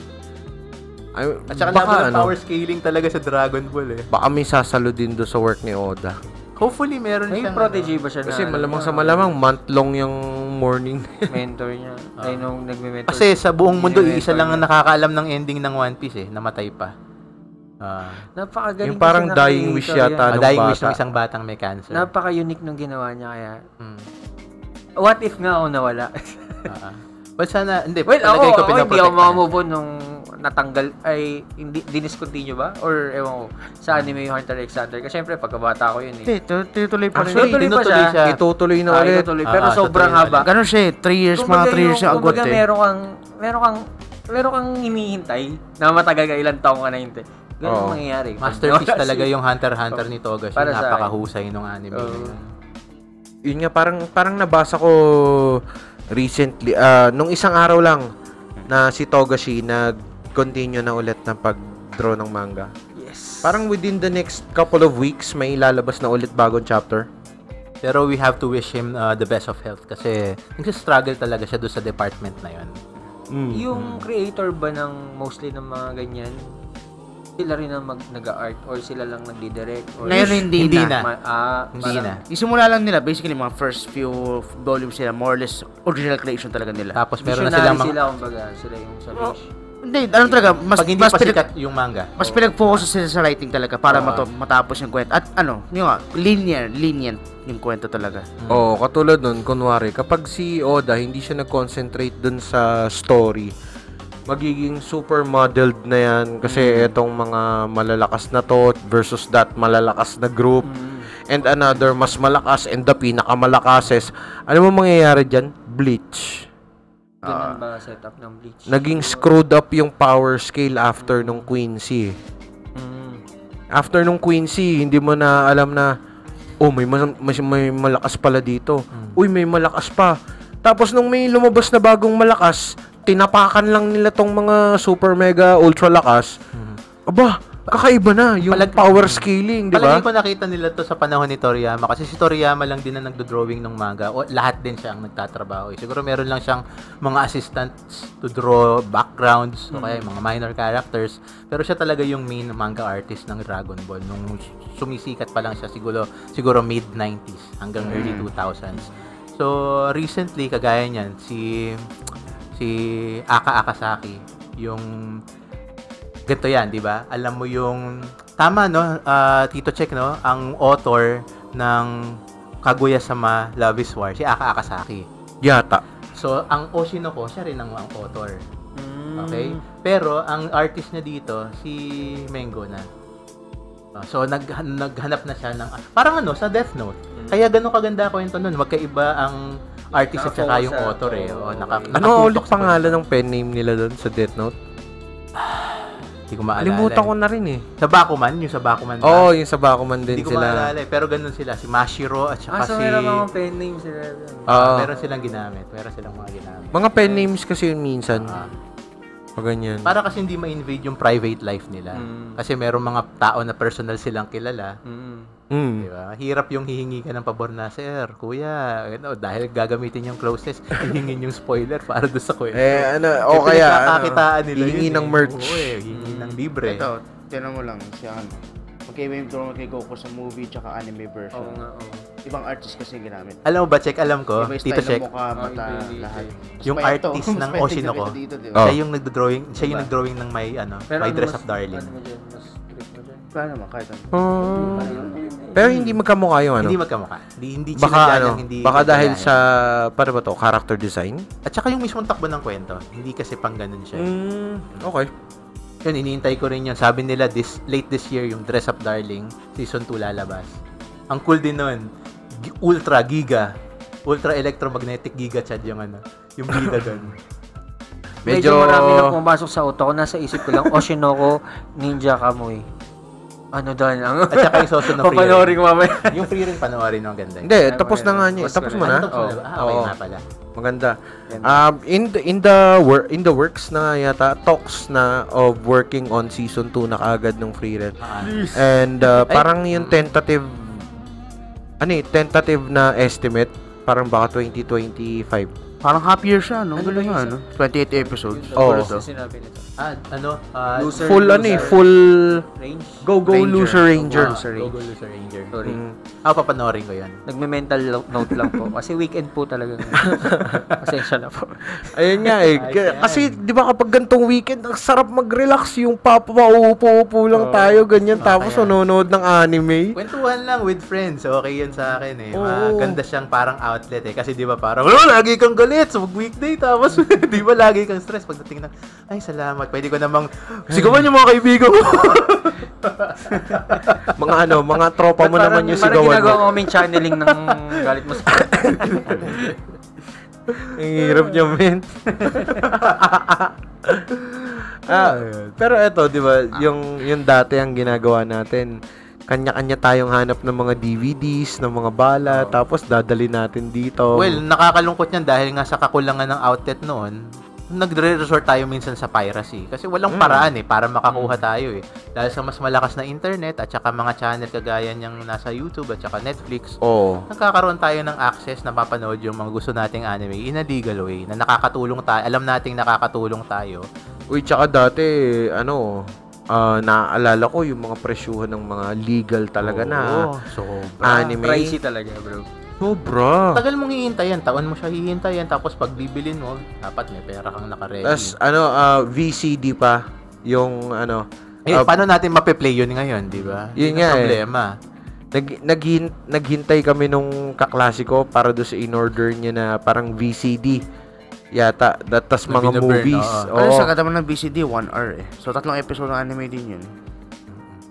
At saka baka power scaling talaga sa Dragon Ball Baka may sasalo din do sa work ni Oda. Hopefully, meron May siyang... protege ba siya na? Kasi malamang sa malamang month-long yung morning. mentor niya. Ay, nung nagme-mentor. Kasi sa buong mundo, Yung isa lang ang nakakaalam ng ending ng One Piece Namatay pa. Napakagaling Yung parang kasi ng dying wish creator yata yan. nung Dying wish bata. ng isang batang may cancer. Napaka-unique nung ginawa niya kaya. What if nga ako nawala? Well, sana, hindi. Well, palagay ko hindi ako pinaprotektahan. makamove on nung natanggal, ay, hindi, diniscontinue ba? Or, ewan ko, sa anime yung Hunter x Hunter. Kasi syempre, pagkabata ko yun Tuloy pa rin. Actually, Tuloy pa tinutuloy siya. Itutuloy na ulit. Itutuloy. Pero sobrang tutuloy haba. Ganun siya 3 years, mga 3 years yung agwat kumbaga, meron kang hinihintay na matagal ka, ilang taong ka na hintay. Ganun mangyayari. Masterpiece Wala talaga si- yung Hunter x Hunter ni Togashi. Para sa akin. Napakahusay nung anime. Yun nga, parang nabasa ko recently, nung isang araw lang na si Togashi nag-continue na ulit ng pag-draw ng manga. Yes. Parang within the next couple of weeks, may ilalabas na ulit bagong chapter. Pero we have to wish him the best of health kasi nagsistruggle talaga siya doon sa department na yun. Yung creator ba ng mostly ng mga ganyan, sila rin ang nag-art or sila lang nagdi-direct? Or Ngayon hindi na. Hindi na. Isimula lang nila, basically, mga first few volumes sila, more or less, original creation talaga nila. Tapos meron na Visionary silang mga... sila, kumbaga, sila yung sa wish. Hindi, ano talaga, Pag hindi pa sikat yung manga. mas pinag-focus sila sa writing talaga para matapos yung kwento. At yung lenient yung kwento talaga. Katulad nun, kunwari, kapag si Oda, hindi siya nag-concentrate dun sa story, magiging super modeled na yan kasi etong mga malalakas na to versus that malalakas na group and another mas malakas and the pinakamalakas. Ano mo mangyayari dyan? Bleach. Ganun ba setup ng Bleach? Naging screwed up yung power scale after nung Quincy. After nung Quincy, hindi mo na alam na may malakas pala dito. Uy, may malakas pa. Tapos nung may lumabas na bagong malakas, tinapakan lang nila tong mga super mega ultra lakas. Aba, Kakaiba na yung power scaling, di ba? Palagi ko nakita nila to sa panahon ni Toriyama kasi si Toriyama lang din ang nagdo-drawing ng manga o lahat din siya ang nagtatrabaho. Siguro meron lang siyang mga assistants to draw backgrounds o kaya mga minor characters, pero siya talaga yung main manga artist ng Dragon Ball nung sumisikat pa lang siya siguro mid 90s hanggang early 2000s. So recently kagaya niyan si Aka Akasaki yung ganito yan, di ba? Alam mo yung tama, no? Tito Check, no? Ang author ng Kaguya-sama Love is War, si Aka Akasaki. Yata. So, ang Oshinoko, siya rin ang author. Okay? Pero, ang artist niya dito, si Mengo na. So, naghanap na siya ng... Parang sa Death Note. Kaya ganun kaganda kwento nun. Magkaiba ang artist at saka yung author eh. Ano ulit pangalan ng pen name nila doon sa Death Note? Hindi ko maalala. Limutan ko na rin eh. Sa Bakuman, yung sa Bakuman. Oo, yung sa Bakuman din hindi sila. Hindi ko maalala eh. Pero ganun sila. Si Mashiro at saka so si... meron mga pen names sila. Meron silang ginamit. Meron silang mga ginamit. Mga pen names kasi yun minsan. Pag ganyan. Para kasi hindi ma-invade yung private life nila. Kasi meron mga tao na personal silang kilala. Diba? Hirap yung hihingi ka ng pabor na, sir, kuya, dahil gagamitin yung closest, hihingin yung spoiler para doon sa kwento. Kaya, nila hihingi yun, ng merch. Hihingi ng libre. Ito, tinan mo lang siya magkaiba yung drama kay Goku sa movie tsaka anime version. Oo nga, Ibang artist kasi ginamit. Alam mo ba, Check, alam ko, Iba yung Tito style Check, ng mukha, mata, lahat. yung artist ng Oshinoko, siya yung nagdrawing ng may Dress Up Darling. Paano naman, kahit ano. Pero hindi magkamukha yung Hindi magkamukha. Hindi baka hindi baka dahil magkalayan. sa paano ba to, character design? At saka yung mismong takbo ng kwento, hindi kasi pang ganun siya. Okay. Yun, iniintay ko rin yun. Sabi nila late this year yung Dress Up Darling season 2 lalabas. Ang cool din nun. Ultra electromagnetic giga chad yung yung bida doon. Medyo marami na pumasok sa utak ko. Nasa isip ko lang, Oshinoko Ninja Kamui. Ano dahil ang... At saka yung Soso no Free Papanoorin ko mamaya. Yung free ring panoorin ng ganda. Hindi, tapos na nga niya. Tapos mo na? Okay nga pala. Maganda. In the works na yata, talks na of working on season 2 na kaagad ng Free Rent. And parang yung tentative na estimate, parang baka 2025. Parang happier siya, no? Galing nga, no? 28 episodes. Oo. Sinabi nito. Loser, Full Range? Go Loser Ranger. Go Loser Ranger. Sorry. Papanoorin ko yan. Nagme-mental note lang po. Kasi weekend po talaga. Pasensya na po. Ayun nga eh. Kasi di ba kapag gantong weekend, ang sarap mag-relax yung papaupo-upo lang tayo, ganyan. Tapos nanonood ng anime. Kwentuhan lang with friends. Okay yan sa akin eh. Maganda siyang parang outlet eh. Kasi di ba parang, lagi kang galit sa weekday. Tapos di ba lagi kang stress pagdating na, ay salamat. Pwede ko namang sigawan yung mga kaibigan ko. mga tropa mo naman yung sigawan mo. Parang ginagawa ko kaming channeling ng galit mo sa Ang hirap niya, men. Pero eto, di ba, yung dati ang ginagawa natin, kanya-kanya tayong hanap ng mga DVDs, ng mga bala, tapos dadali natin dito. Well, nakakalungkot yan dahil nga sa kakulangan ng outlet noon, nagre-resort tayo minsan sa piracy. Kasi walang paraan para makakuha tayo eh. Dahil sa mas malakas na internet at saka mga channel kagaya niyang nasa YouTube at saka Netflix, nagkakaroon tayo ng access na mapanood yung mga gusto nating anime in a legal way na nakakatulong tayo. Alam nating nakakatulong tayo. Uy, tsaka dati, naaalala ko yung mga presyuhan ng mga legal talaga na anime. Pricey talaga, bro. Sobra. Tagal mong hihintayan, taon mo siya hihintayan, tapos pag bibilin mo, dapat may pera kang naka-ready. Tapos, VCD pa, yung paano natin mape-play yun ngayon, di ba? Yun nga problema. Naghintay kami nung kaklasiko para do sa in-order niya na parang VCD. Yata, tas mga movies. Pero sa kataman ng VCD, 1 hour eh. So, 3 episode ng anime din yun.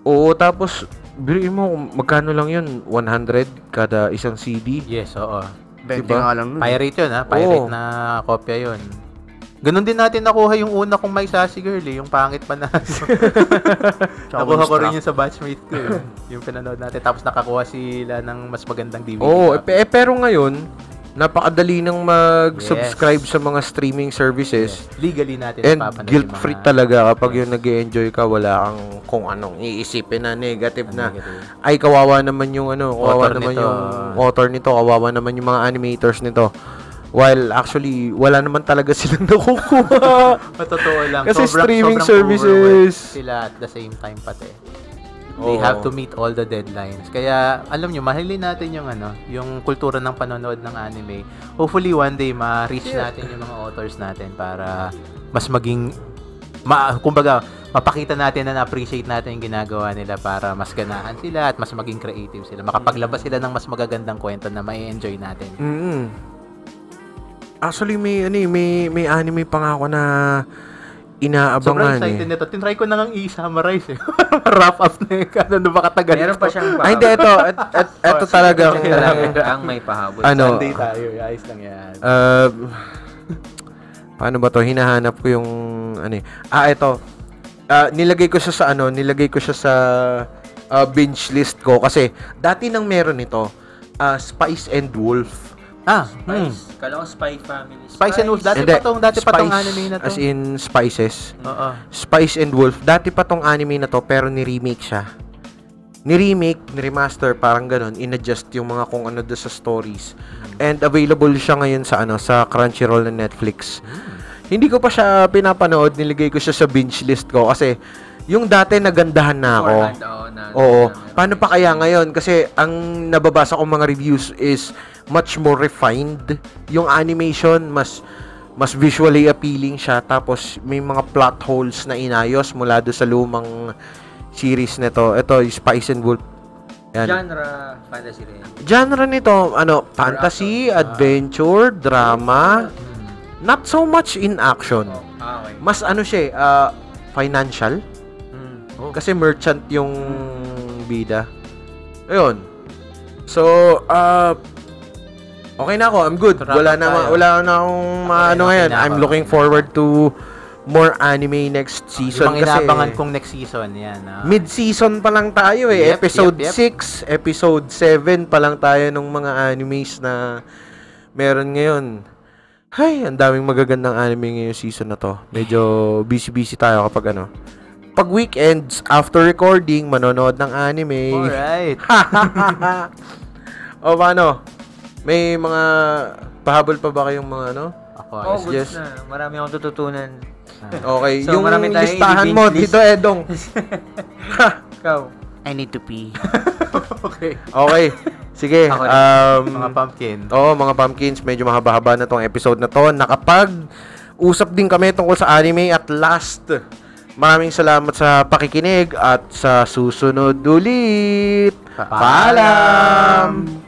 Oo, tapos biliin mo magkano lang yun? 100 kada isang CD? Yes, oo. 20 nga lang nun. Pirate yun, Pirate na kopya yun. Ganun din natin nakuha yung una kong may sassy girl yung pangit pa na. Nakuha ko rin yun sa batchmate ko yung pinanood natin. Tapos nakakuha sila ng mas magandang DVD. Pero ngayon, napakadali nang mag-subscribe sa mga streaming services. Legally natin And napapanood yung guilt-free mga- talaga kapag yung nag-enjoy ka, wala kang kung anong iisipin na negative na. Negative. Ay, kawawa naman yung kawawa Author naman nito. yung author nito, kawawa naman yung mga animators nito. While actually, wala naman talaga silang nakukuha. Totoo lang. Kasi sobrang streaming overworked services. sila at the same time pati. They Oo. have to meet all the deadlines. Kaya, alam nyo, mahalin natin yung kultura ng panonood ng anime. Hopefully, one day, ma-reach natin yung mga authors natin para mas maging, kumbaga, mapakita natin na na-appreciate natin yung ginagawa nila para mas ganahan sila at mas maging creative sila. Makapaglabas sila ng mas magagandang kwento na may enjoy natin. Actually, may anime pa nga ako na Sobrang inaabangan excited nito. Tinry ko na ngang i-summarize eh. Wrap up na ano ba katagal Meron pa siyang Ay, hindi, ito talagang, ang may pahabol. Sunday tayo. Ayos lang yan. paano ba to? Hinahanap ko yung, ito. Nilagay ko siya sa binge list ko kasi dati nang meron ito, Spice and Wolf. Spice. Kala ko Spy Family. Spice and Wolf. Dati Hindi, pa tong Spice, anime na to. as in spices. Oo. Spice and Wolf. Dati pa tong anime na to, pero ni-remake siya. Ni-remaster, parang ganun. In-adjust yung mga kung ano doon sa stories. And available siya ngayon sa Crunchyroll na Netflix. Hindi ko pa siya pinapanood. Niligay ko siya sa binge list ko kasi yung dati nagandahan na ako. Oo. Paano pa kaya ngayon? Kasi ang nababasa kong mga reviews is much more refined. Yung animation, mas visually appealing siya. Tapos, may mga plot holes na inayos mula doon sa lumang series nito. Ito, yung Spice and Wolf. Yan. Genre, fantasy rin. Genre nito, fantasy, adventure, drama. Not so much in action. Okay. Mas siya, financial. Kasi merchant yung bida. Ayun. So, okay na ako. I'm good. Wala na akong ngayon. na I'm ako. looking forward to more anime next season Yung kasi inaabangan kong next season, yan. mid-season pa lang tayo eh. Yep, Episode yep. 6, episode 7 pa lang tayo nung mga animes na meron ngayon. Ay, ang daming magagandang anime ngayong season na to. Medyo busy-busy tayo kapag pag weekends, after recording, manonood ng anime. Alright. O paano? May mga pahabol pa ba kayong mga Ako, Oh, Yes, goods na. Marami akong tututunan. Okay, So, yung marami tayong listahan mo i-binge list. dito, Edong. Ikaw. I need to pee. okay. Okay. Sige. Ako Mga pumpkin. Oo, mga pumpkins, medyo mahaba-haba na tong episode na to. Nakapag-usap din kami tungkol sa anime at last. Maraming salamat sa pakikinig at sa susunod ulit. Paalam!